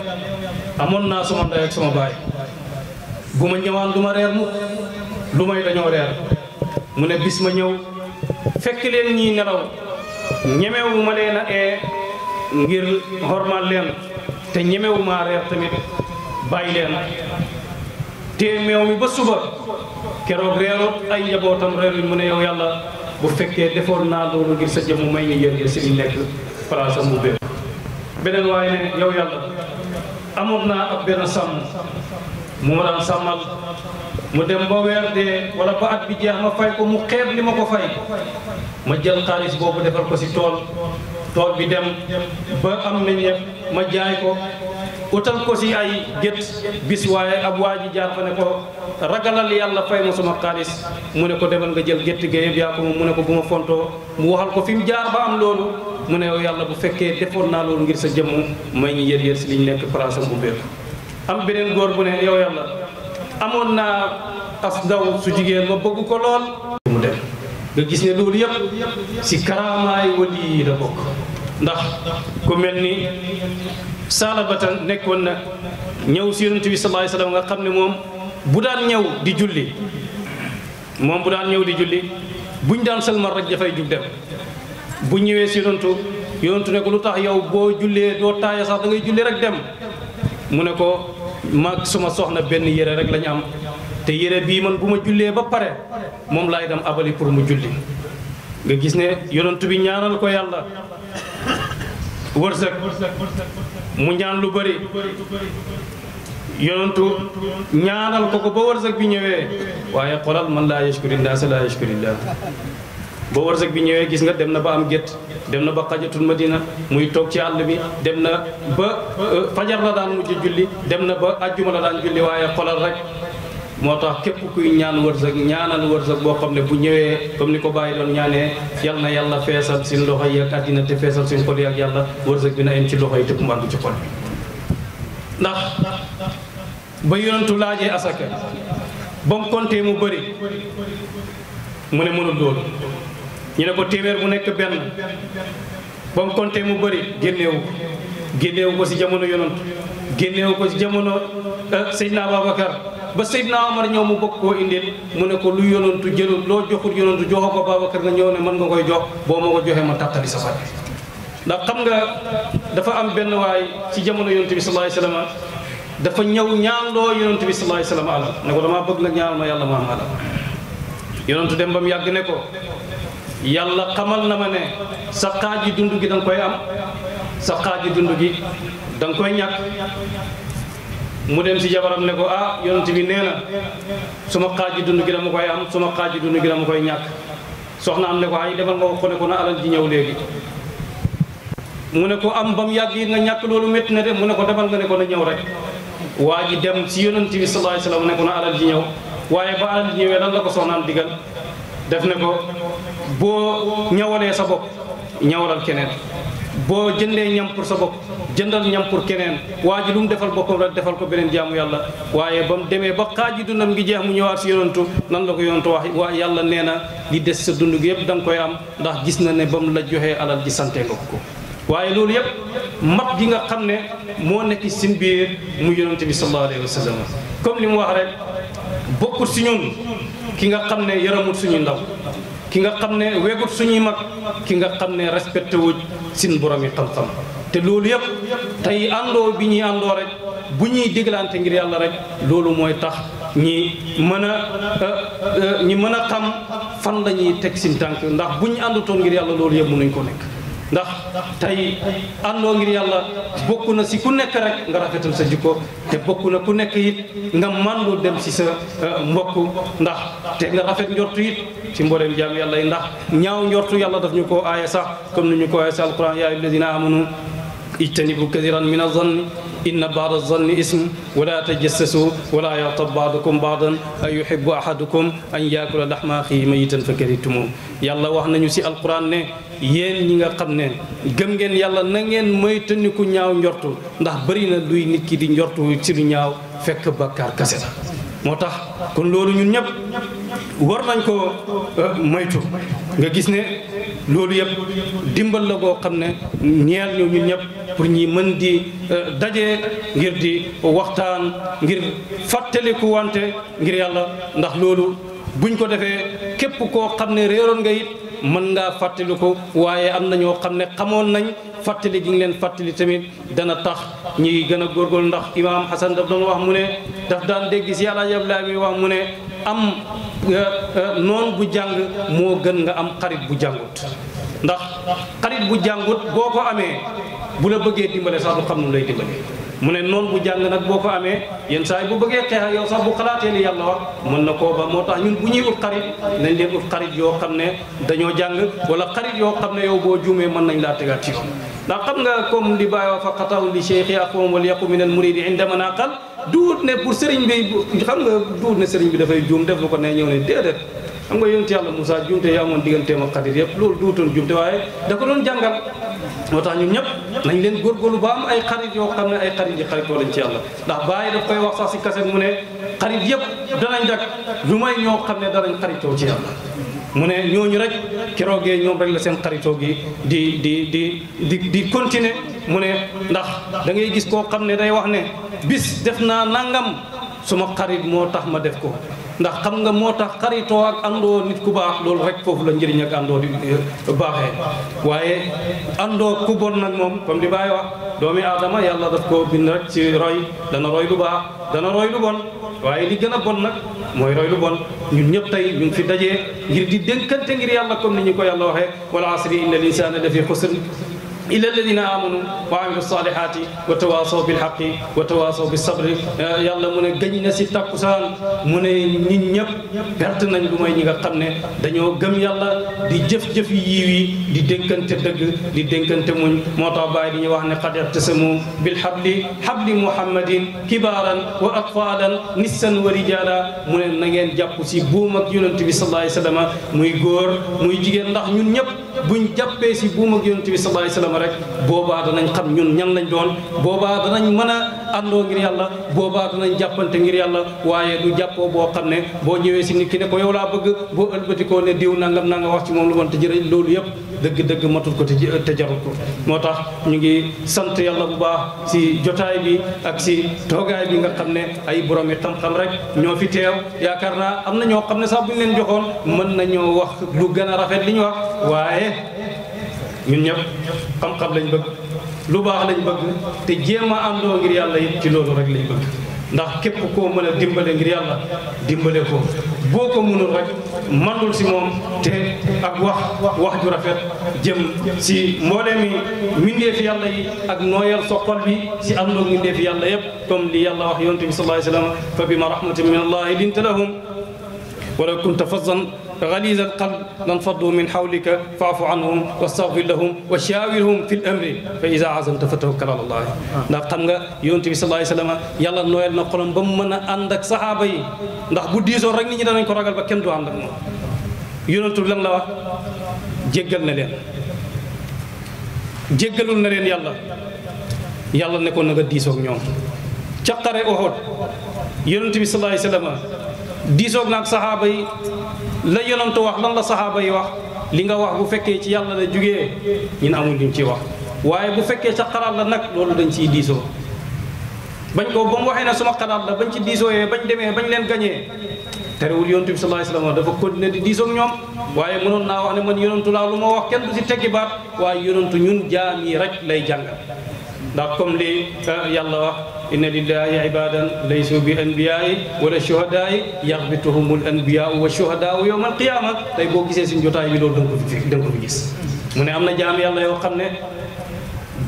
amoon naa sama ndey ak sama baay bu ma ñëwaan du ma reer mu lu may dañoo reer mu ne bis ma ñëw fekk leen ñii nelaw ñemewu ma leen a ngir xormal leen te ñemewu maa reer tamit bàyyi leen te meew mi ba suba keroog reerut ay njabootam reeruñ mu ne yow yàlla bu fekkee defoon naa loolu ngir sa jëmm may ñu yër si liñ nekk place am mu bépp beneen waaye ne yow yàlla amoon naa ab benn sàmm mu ma daan sàmmal mu dem ba weer dee wala ba at bi jeex ma fay ko mu xeeb li ma ko fay ma jël xaalis boobu defal ko si tool bi dem ba am meññeef ma jaay ko utal ko si ay gét bis waaye ab waa ji jaar fa ne ko ragalal yàlla fay ma sama xaalis mu ne ko demal nga jël gétt ga yëpp yaa ko moom mu ne ko bu ma fontoo mu waxal ko fi mu jaar ba am loolu mu ne yow yàlla bu fekkee defoon naa loolu ngir sa jëmm may ñu yër si liñ nekk place am bu bépp am beneen góor bu ne yow yàlla amoon naa as ndaw su jigéen ma bëgg ko lool mu dem nga gis ne loolu yëpp si karaamaay wali yi la bokk ndax ku mel ni Salabata nekkoon na ñëw si yonent bi sallallahu alayhi wasallam nga xam ne moom bu daan ñëw di julli buñ daan salmal rek dafay jug dem bu ñëwee si yonentu ne ko lu tax yow boo jullee doo taaya sax da ngay julli rek dem mu ne ko mag suma soxna benn yére rek lañu am te yére bii man bu ma jullee ba pare moom laay dem abali pour mu julli nga gis ne yonentu bi ñaanal ko yàlla wërsëg mu ñaan lu bëri yonentu ñaanal ko ba wërsëg bi ñëwee waaye xoolal man laa yashkurillah sa laa yashkurillah ba wërsëg bi ñëwee gis nga dem na ba am gétt dem na ba xajatul madina muy toog ci àll bi dem na ba fajar la daan mujj julli dem na ba ajjuma la daan julli waaye xoolal rek moo tax képp kuy ñaan wërsëg ñaanal wërsëg boo xam ne bu ñëwee comme ni ko bàyyi doon ñaanee yal na yàlla feesal suñ loxo yi ak àddina te feesal suñ xol yi ak yàlla wërsëg bi na en ci loxo yi te ku mbandu ci xol bi ndax ba yonentu laajee asaka ba mu compté mu bëri mu ne mënul loolu ñu ne ko téeméer bu nekk benn ba mu compté mu bëri génneewu ko si jamono yonentu génneewu ko si jamono Seydina Babacar ba Seydina Omar ñëw mu bokk koo indil mu ne ko lu yonentu jëlul loo joxul yonentu joxo ko Babacar nga ñëw ne mën nga koy jox boo ma ko joxee ma tàttali sa fat ndax xam nga dafa am benn waay ci jamono yonentu bi sallallahu alayhi wasallam dafa ñëw ñaanloo yonentu bi sallallahu alayhi wasallam alal ne ko damaa bëgg nga ñaanal ma yàlla ma am alal yonentu dem ba mu yàgg ne ko yàlla xamal na ma ne sa xaaji dund gi da nga koy am sa xaaji dund gi da nga koy ñàkk mu dem si jabaram ne ko ah yonent bi nee na suma xaaji dund gi dama koy am suma xaaji dund gi dama koy ñàkk soxna am ne ko ay demal nga wax ko na alal ji ñëw léegi mu ne ko am ba mu yàgg yi nga ñàkk loolu métti na de mu ne ko demal nga ne ko na ñëw rek waa ji dem si yonent bi sallallahu alayhi wasallam ne ko na alal ji ñëw waaye ba alal ji ñëwee lan la ko soxnaam digal def ne ko boo ñawalee sa bopp ñawalal keneen boo jëndee ñam pour sa bopp jëndal ñam pour keneen waa ji lu mu defal boppam rek defal ko beneen jaamu yàlla waaye ba mu demee ba xaaji dundam ngi jeex mu ñëwaat si yonantu nan la ko yonantu wax waa yàlla nee na li des sa dund gi yëpp da nga koy am ndax gis na ne ba mu la joxee alal ji sante nga ko waaye loolu yëpp mat gi nga xam ne moo nekk sin biir mu yonante bi sallallahu alayhi wa sallam comme li mu wax rek bokkut si ñun ki nga xam ne yaramut suñuy ndaw ki nga xam ne wegut suñuy mag ki nga xam ne respecté wuj sin borom yi xam-xam te loolu yëpp tey àndoo bi ñuy àndoo rek bu ñuy déglante ngir yàlla rek loolu mooy tax ñi mën a xam fan la ñuy teg sin tànk ndax bu ñu àndutoon ngir yàlla loolu yëpp mënuñ ko nekk ndax tey àndoo ngir yàlla bokk na si ku nekk rek nga rafetal sa jikko te bokk na ku nekk it nga màndu dem si sa mbokk ndax te nga rafet njortu it ci mbooleem jaam yàlla yi ndax ñaaw njortu yàlla daf ñu ko aaya sax comme ni ñu ko aaya sa alquran yaa ayyuha alladina amanu ijtanibu kathiran min azanni inna ba'da zanni ism wala tajassasu wala yaghtab ba'dukum ba'dan ay yuhibbu ahadukum an yakula lahma akhihi maytan fakarihtum yàlla wax nañu si alquran ne yéen ñi nga xam ne gëm ngeen yàlla na ngeen moytandiku ñaaw njortu ndax bëri na luy nit ki di njortu ci lu ñaaw fekk bakkaar kase la moo tax kon loolu ñun ñëpp war nañ ko moytu nga gis ne loolu yëpp dimbal la boo xam ne ñeel ñu ñun ñëpp pour ñi mën di daje ngir di waxtaan ngir fàttaliku wante ngir yàlla ndax loolu buñ ko defee képp koo xam ne réeroon nga it mën ngaa fàttaliku waaye am na ñoo xam ne xamoon nañ fàttali gi ngi leen fàttali tamit dana tax ñi gën a góorgóorlu ndax imaam Hasan daf doon wax mu ne daf daan dégg si Alaaji Abdoulaye mi wax mu ne am noon bu jàng moo gën nga am xarit bu jàngut ndax xarit bu jàngut boo ko amee bu la bëggee dimbale sax du xam nu lay dimbale mu ne noonu bu jàng nag boo ko amee yenn saa yi bu bëggee xeex ak yow sax bu xalaatee li yàlla wax mën na koo ba moo tax ñun bu ñuy ut xarit nañ leen ut xarit yoo xam ne dañoo jàng wala xarit yoo xam ne yow boo juumee mën nañ laa tegaat ci yoon ndax xam nga comme li bàyyi wa fa xatahu li cheikhi aqwam wal yaqu min al muridi indama naqal duut ne pour sëriñ bi xam nga duut ne sëriñ bi dafay juum def lu ko ne ñëw ne déedéet xam nga yonent yàlla Moussa jumte yi amoon digganteem ak xarit yëpp loolu duutoon jumte waaye da ko doon jàngal moo tax ñun ñëpp nañ leen góorgóorlu ba am ay xarit yoo xam ne ay xarit yi xaritoo lañ ci yàlla ndax bàyyi daf koy wax sax si kaset mu ne xarit yëpp danañ dak lu may ñoo xam ne danañ xaritoo ci yàlla mu ne ñooñu rek keroogee ñoom rek la seen xaritoo gi di continuer mu ne ndax da ngay gis koo xam ne day wax ne bis def naa nangam suma xarit moo tax ma def ko ndax xam nga moo tax xaritoo ak àndoo nit ku baax loolu rek foofu la njëriñ ak àndoo di baaxee waaye àndoo ku bon nag moom comme di bàyyi wax doomi aadama yàlla daf ko bind rek ci roy dana roy lu baax dana roy lu bon waaye li gën a bon nag mooy roy lu bon ñun ñëpp tey ñu ngi fi dajee ngir di dénkante ngir yàlla comme ni ñu ko yàlla waxee wal asri inna al insana la fi xusr illa alladina amanu wa amilu salihati wa tawasaw bilhaqi wa tawasaw bisabri yàlla mu ne gañ na si takkusaan mu ne nit ñëpp perte nañ lu mooy ñi nga xam ne dañoo gëm yàlla di jëf-jëf yiiw yi di dénkante dëgg di dénkante muñ moo tax bàyyi di ñu wax ne qad ihtasamu habli muhammadin kibaran wa atfalan nissan wa rijala mu ne na ngeen jàpp si buum ak yonent bi sallallahu alayhi wa sallam muy góor muy jigéen ndax ñun ñëpp buñ jàppee si buum ak yonent bi sallallahu alayhi wa sallam rek boobaa danañ xam ñun ñan lañ doon boobaa danañ mën a àndoo ngir yàlla boobaa danañ jàppante ngir yàlla waaye du jàppoo boo xam ne boo ñëwee si nit ki ne ko yow laa bëgg boo ëlbatikoo ne diw nangam nanga wax ci moom lu bon te jërë loolu yëpp dëgg-dëgg matul ko te jarul ko moo tax ñu ngi sant yàlla bu baax si jotaay bi ak si toogaay bi nga xam ne ay borom yi xam-xam rek ñoo fi teew yaakaar naa am na ñoo xam ne sax bu ñu leen joxoon mën nañoo wax lu gën a rafet li ñu wax waaye ñun ñëpp xam-xam lañ bëgg lu baax lañ bëgg te jéem a àndoo ngir yàlla it ci loolu rek lañ bëgg ndax képp koo mën a dimbale ngir yàlla dimbale ko boo ko mënul rek mandul si moom te ak wax ju rafet jëm si mbooleemi mbindeefi yàlla yi ak nooyal soxol bi si àndoo mbindeefi yàlla yëpp comme li yàlla wax yonent bi sallallahu alayhi wa sallam fa bima rahmatin min allahi linta lahum walaw kunta fazzan غليظ القلب لانفضوا من حولك فاعف عنهم واستغفر لهم وشاورهم في الامر فاذا عزمت فتوكل على الله ndax xam nga yonent bi sallallahu alayhi wasallam yàlla nooyal na xolam ba mu mën a ànd ak saxaaba yi ndax bu diisoo rek nit ñi danañ ko ragal ba kenn du ànd ak moom yonent bi lan la wax jéggal na leen jéggalul na leen yàlla ne ko na nga diisoog ñoom ca xare Uhud yonent bi sallallahu alayhi wasallam diisoog naag saxaaba yi la yonantu wax lan la saxaaba yi wax li nga wax bu fekkee ci yàlla la jugee ñun amul luñ ci wax waaye bu fekkee sa xalaat la nag loolu dañ ciy diisoo bañ ko ba mu waxee ne suma xalaat la bañ ci diisooyee bañ demee bañ leen gañee terewul yonantu bi sallallahu alayhi wasallam dafa continuer di diisoog ñoom waaye mënoon naa wax ne man yonantu laa lu ma wax kenn du si teggi baat waaye yonantu ñun jaam yi rek lay jàngal ndax comme li yàlla wax inna lillahi ibadan laysu bi anbiyaai wala shuhadaai yaxbituhumul anbiyaau wa shuhadaau yawmal qiyaama tey boo gisee suñ jotaay bi loolu da nga ko fi gis mu ne am na jaam yàlla yoo xam ne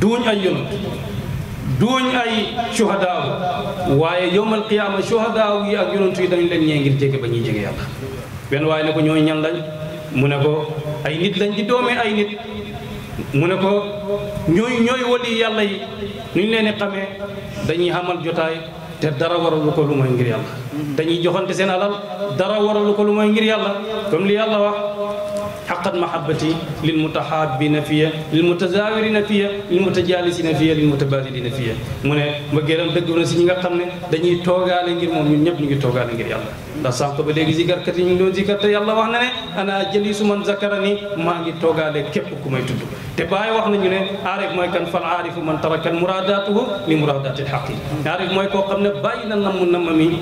duuñ ay yonent duuñ ay shuhadaaw waaye yawmal qiyaama shuhadaaw yi ak yonent yi dañ leen ñee ngir jege ba ñuy jege yàlla benn waaye ne ko ñooy ñan lañ mu ne ko ay nit lañ di doomee ay nit mu ne ko ñooy wali yàlla yi nu ñu leen di xamee dañuy xamal jotaay te dara waralu ko lu mooy ngir yàlla dañuy joxante seen alal dara waralu ko lu mooy ngir yàlla comme li yàlla wax xaqat mahabbati lil mutahaabina fiya lil mutazawirina fiya lil mutajalisina fiya lil mutabadilina fiya mu ne mbëggeelam dëgg na si ñi nga xam ne dañuy toogaale ngir moom ñun ñëpp ñu ngi toogaale ngir yàlla ndax sànq ba léegi zikarkat yi ñu ngi doon zikar te yàlla wax na ne ana jëlisu man zakarani maa ngi toogaale képp ku may tudd te Baay wax nañu ne aarif mooy kan fal aarifu man taraka muradatuhu li muradati lxaqi aarif mooy koo xam ne bàyyi na namm mi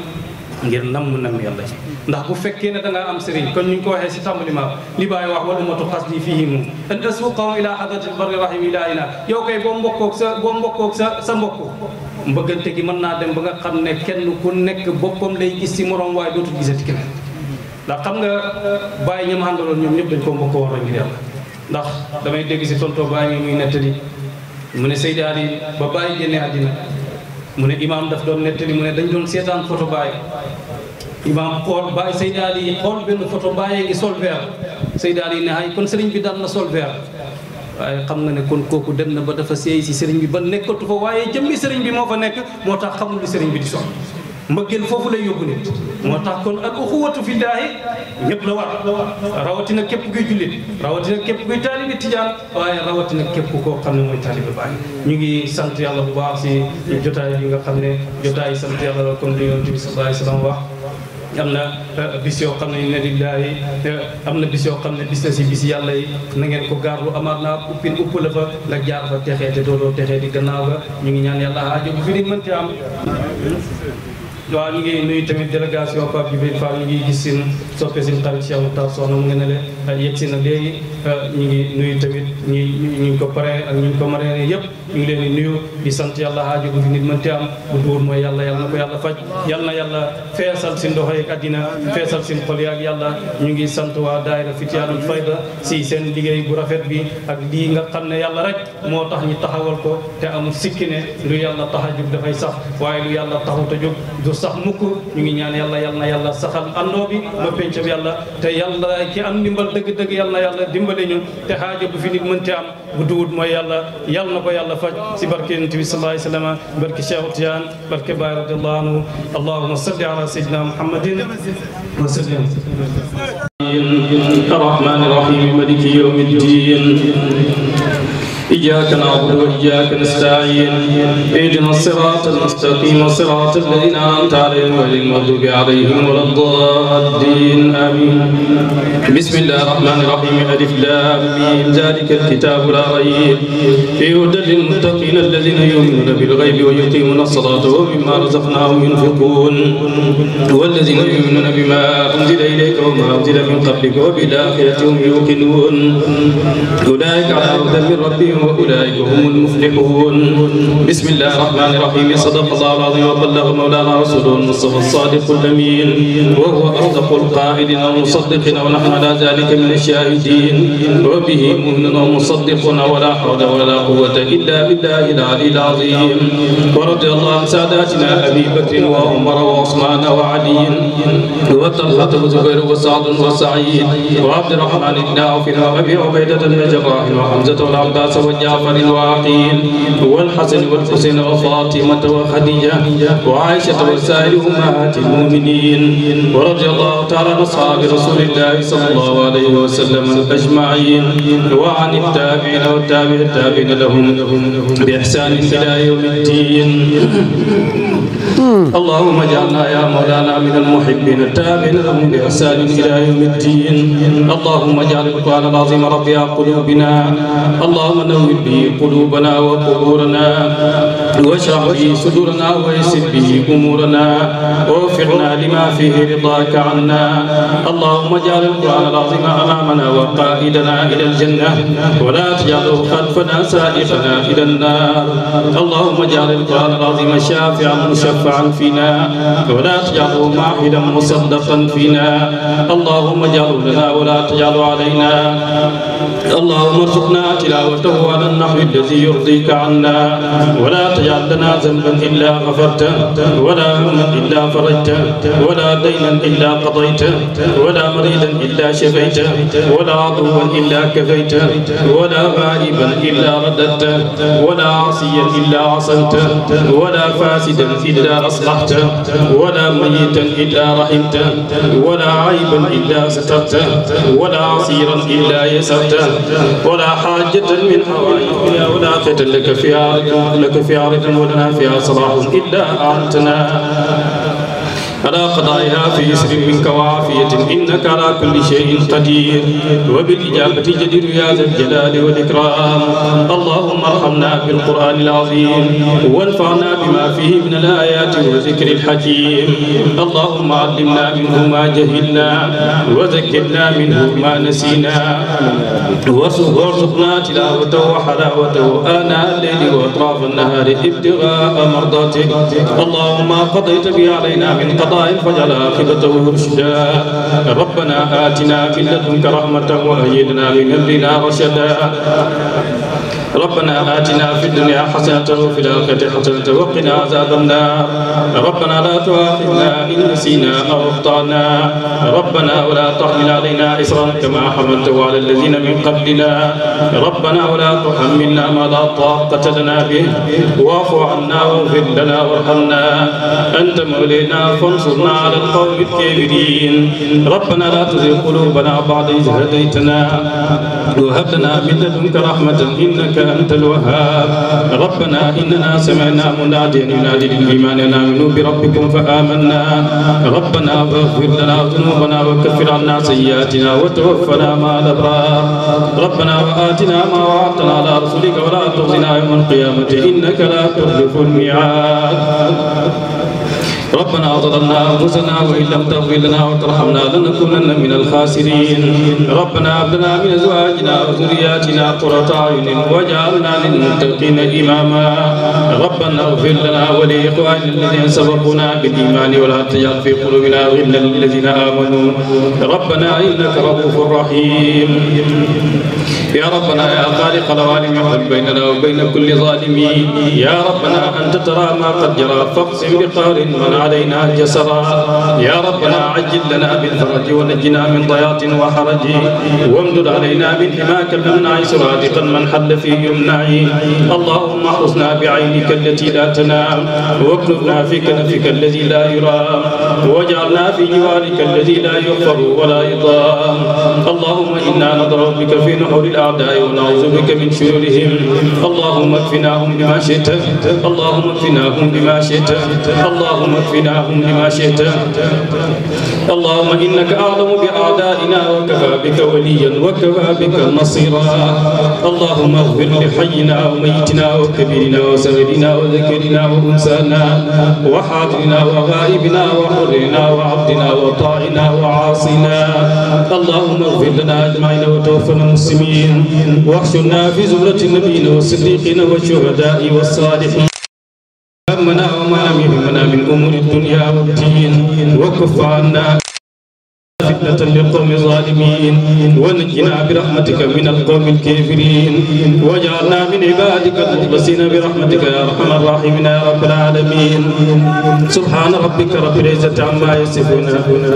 ngir namm yàlla ci ndax bu fekkee ne da ngaa am sëriñ kon ñu ngi ko waxee si tàmbali ma li Baay wax wal ummatu qasdi fihim an asbuqahum ila hadratil barri rahim ilahina yow kay boo mbokkoog sa mbokk mbëggante gi mën naa dem ba nga xam ne kenn ku nekk boppam lay gis si morom waaye dootul gisati keneen ndax xam nga Baay ñoom àndaloon ñoom ñëpp dañ koo mbokk war ngir yàlla ndax damay dégg si tonto Baay mi muy nettali mu ne Seydi Ali ba Baay génne àddina mu ne imaam daf doon nettali mu ne dañ doon seetaan photo Baay imaam xool Baay Seydi Ali xool benn photo Baay ngi sol vert Seydi Ali ne ay kon sëriñ bi daan na sol vert waaye xam nga ne kon kooku dem na ba dafa seey si sëriñ bi ba nekkatu fa waaye jëmmi sëriñ bi moo fa nekk moo tax xamul li sëriñ bi di sol mbëggeel foofu lay yóbbu nit moo tax kon al uxuwatu fillaahi ñëpp la war rawatina képp kuy jullit rawatina képp kuy taalibi tijaan waaye rawatina képp koo xam ne mooy taalibi Baay ñu ngi sant yàlla bu baax si jotaay bi nga xam ne jotaay sant yàlla la comme li Yonent bi sallallahu alayhi wa sallam wax am na bis yoo xam ne inna lillahi am na bis yoo xam ne bis la si bis yàlla yi na ngeen ko gaarlu amaat naa uppin upp la fa nga jaar fa texee te doodoo texee di gannaaw ga ñu ngi ñaan yàlla aajo bu fi nit mënti am waaw ñu ngi nuyu tamit délégation Pape Djibril Fall ñu ngi gis seen soppe seen xarit Cheikh Moutar Soxna mu ngi ne le yegg si na léegi ñu ngi nuyu tamit ñu ko pare ak ñu ko maree yëpp ñu ngi leen di nuyu di sant yàlla aajo bu fi nit mënti am bu duur mooy yàlla na ko yàlla faj yàlla na yàlla feesal seen ndox yeeg àddina feesal seen xol yi ak yàlla ñu ngi sant waa daayira Fityaanul Fayda si seen liggéey bu rafet bi ak lii nga xam ne yàlla rek moo tax ñu taxawal ko te amul sikki ne lu yàlla tax a jóg dafay sax waaye lu yàlla taxut a jóg du sax mukk ñu ngi ñaan yàlla na yàlla saxal àndoo bi ba pencam yàlla te yàlla ki am ndimbal dëgg-dëgg yàlla dimbale ñu te xaaja bu fi nit mënti am bu duwut mooy yàlla na ko yàlla faj si barke Yonent bi sallallahu alayhi wa sallam barke Cheikh Tijaan barke Baay radiyallahu anhu allahumma salli ala sayyidina muhammadin wa sallim الرحمن الرحيم مالك يوم الدين إياك نعبد وإياك نستعين اهدنا الصراط المستقيم صراط الذين أنعمت عليهم غير المغضوب عليهم ولا الضالين آمين بسم الله الرحمن الرحيم ألف لام ميم ذلك الكتاب لا ريب فيه هدى للمتقين الذين يؤمنون بالغيب ويقيمون الصلاة ومما رزقناهم ينفقون والذين يؤمنون بما أنزل إليك وما أنزل من قبلك وبالآخرة هم يوقنون أولئك على هدى من ربهم وأولئك هم المفلحون. بسم الله الرحمن الرحيم. صدق الله العظيم وبلغ مولانا رسوله المصطفى الصادق الأمين وهو أصدق القائلين والمصدقين ونحن على ذلك من الشاهدين وبه مؤمنون ومصدقون ولا حول ولا قوة إلا بالله العلي العظيم. ورضي الله عن ساداتنا أبي بكر وعمر وعثمان وعلي وطلحة وزبير وسعد وسعيد وعبد الرحمن بن عوف وأبي عبيدة بن جراح وحمزة والعباس وجعفر وعقيل والحسن والحسين وفاطمة وخديجة وعائشة وسائر أمهات المؤمنين. ورضي الله تعالى عن أصحاب رسول الله صلى الله عليه وسلم أجمعين وعن التابعين والتابع التابعين لهم بإحسان إلى يوم الدين. اللهم اجعلنا يا مولانا من المحبين التابعين لهم بإحسان إلى يوم الدين. اللهم اجعل القرآن العظيم ربيع قلوبنا، اللهم نور به قلوبنا وقبورنا واشرح به صدورنا ويسر به أمورنا ووفقنا لما فيه رضاك عنا. اللهم اجعل القرآن العظيم أمامنا وقائدنا إلى الجنة ولا تجعله خلفنا سائقنا إلى النار. اللهم اجعل القرآن العظيم شافعا مشفعا فينا ولا تجعله ماحلا مصدقا فينا. اللهم اجعله لنا ولا تجعله علينا. اللهم ارزقنا تلاوته على النحو الذي يرضيك عنا ولا تجعل لنا ذنبا إلا غفرته ولا هما إلا فرجته ولا دينا إلا قضيته ولا مريضا إلا شفيته ولا عدوا إلا كفيته ولا غائبا إلا رددته ولا عصيا إلا عصمته ولا فاسدا إلا أصلحته ولا ميتا إلا رحمته ولا عيبا إلا سترته ولا عصيرا إلا يسرته ولا حاجة من حوائجنا ولا خير لك فيها رضا ولنا فيها صلاح إلا أعنتنا على قضائها في يسر منك وعافية إنك على كل شيء قدير وبالإجابة جدير يا ذا الجلال والإكرام. اللهم ارحمنا بالقرآن العظيم وانفعنا بما فيه من الآيات والذكر الحكيم. اللهم علمنا منه ما جهلنا وذكرنا منه ما نسينا وارزقنا تلاوته وحلاوته آناء الليل وأطراف النهار ابتغاء مرضاتك. اللهم قضيت به علينا من قضاء فجعل عاقبته رشدا. ربنا آتنا من لدنك رحمة وهيئ لنا من أمرنا رشدا. ربنا آتنا في الدنيا حسنة وفي الآخرة حسنة وقنا عذاب النار. ربنا لا تؤاخذنا إن نسينا أو أخطأنا. ربنا ولا تحمل علينا إصرا كما حملته على الذين من قبلنا. ربنا ولا تحملنا ما لا طاقة لنا به واعف عنا واغفر لنا وارحمنا أنت مولينا فانصرنا على القوم الكافرين. ربنا لا تزغ قلوبنا بعد إذ هديتنا وهب لنا من لدنك رحمة إنك أنت الوهاب. ربنا إننا سمعنا مناديا ينادي للإيمان أن آمنوا بربكم فآمنا. ربنا فاغفر لنا ذنوبنا وكفر عنا سيئاتنا وتوفنا مع الأبرار. ربنا وآتنا ما وعدتنا على رسلك ولا تخزنا يوم القيامة إنك لا تخلف الميعاد. ربنا ظلمنا أنفسنا وإن لم تغفر لنا وترحمنا لنكونن من الخاسرين. ربنا هب لنا من أزواجنا وذرياتنا قرة أعين واجعلنا للمتقين إماما. ربنا اغفر لنا ولإخواننا الذين سبقونا بالإيمان ولا تجعل في قلوبنا غلا للذين آمنوا. ربنا إنك رؤوف رحيم. يا ربنا يا خالق العالم احكم بيننا وبين كل ظالمين. يا ربنا أنت ترى ما قد جرى فاقسم بقهر من علينا جسرا. يا ربنا عجل لنا بالفرج ونجنا من ضياط وحرج وامدد علينا بالحماك المنع سرادقا من حل فيه يمنعي. اللهم احرسنا بعينك التي لا تنام واكنفنا في كنفك الذي لا يرام واجعلنا في جوارك الذي لا يغفر ولا يضام. اللهم إنا نضرب بك في نحور الأعداء ونعوذ بك من شرورهم. اللهم اكفناهم بما شئت. اللهم اكفناهم بما شئت. اللهم واكفناهم بما شئت اللهم إنك أعلم بأعدائنا وكفى بك وليا وكفى بك نصيرا اللهم اغفر لحينا وميتنا وكبيرنا وصغيرنا وذكرنا وأنثانا وحاضرنا وغائبنا وحرنا وعبدنا وطاعنا وعاصنا اللهم اغفر لنا أجمعين وتوفنا مسلمين واحشرنا في زمرة النبيين والصديقين والشهداء والصالحين همنا وما يهمنا من أمور الدنيا والدين وكف عنا فتنة للقوم الظالمين ونجنا برحمتك من القوم الكافرين واجعلنا من عبادك المخلصين برحمتك يا أرحم الراحمين يا رب العالمين سبحان ربك رب العزة عما يصفون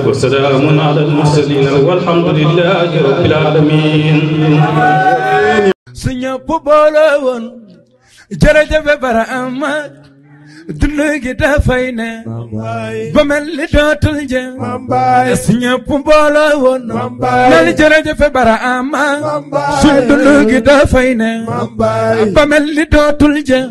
وسلام على المرسلين والحمد لله رب العالمين suñu boolewon jërëjëf Barhama dund gi dafay ne ba mel ni dootul jëm suñu boolewon mel jërëjëf Barhama suñu dund gi dafay ne ba mel ni dootul jëm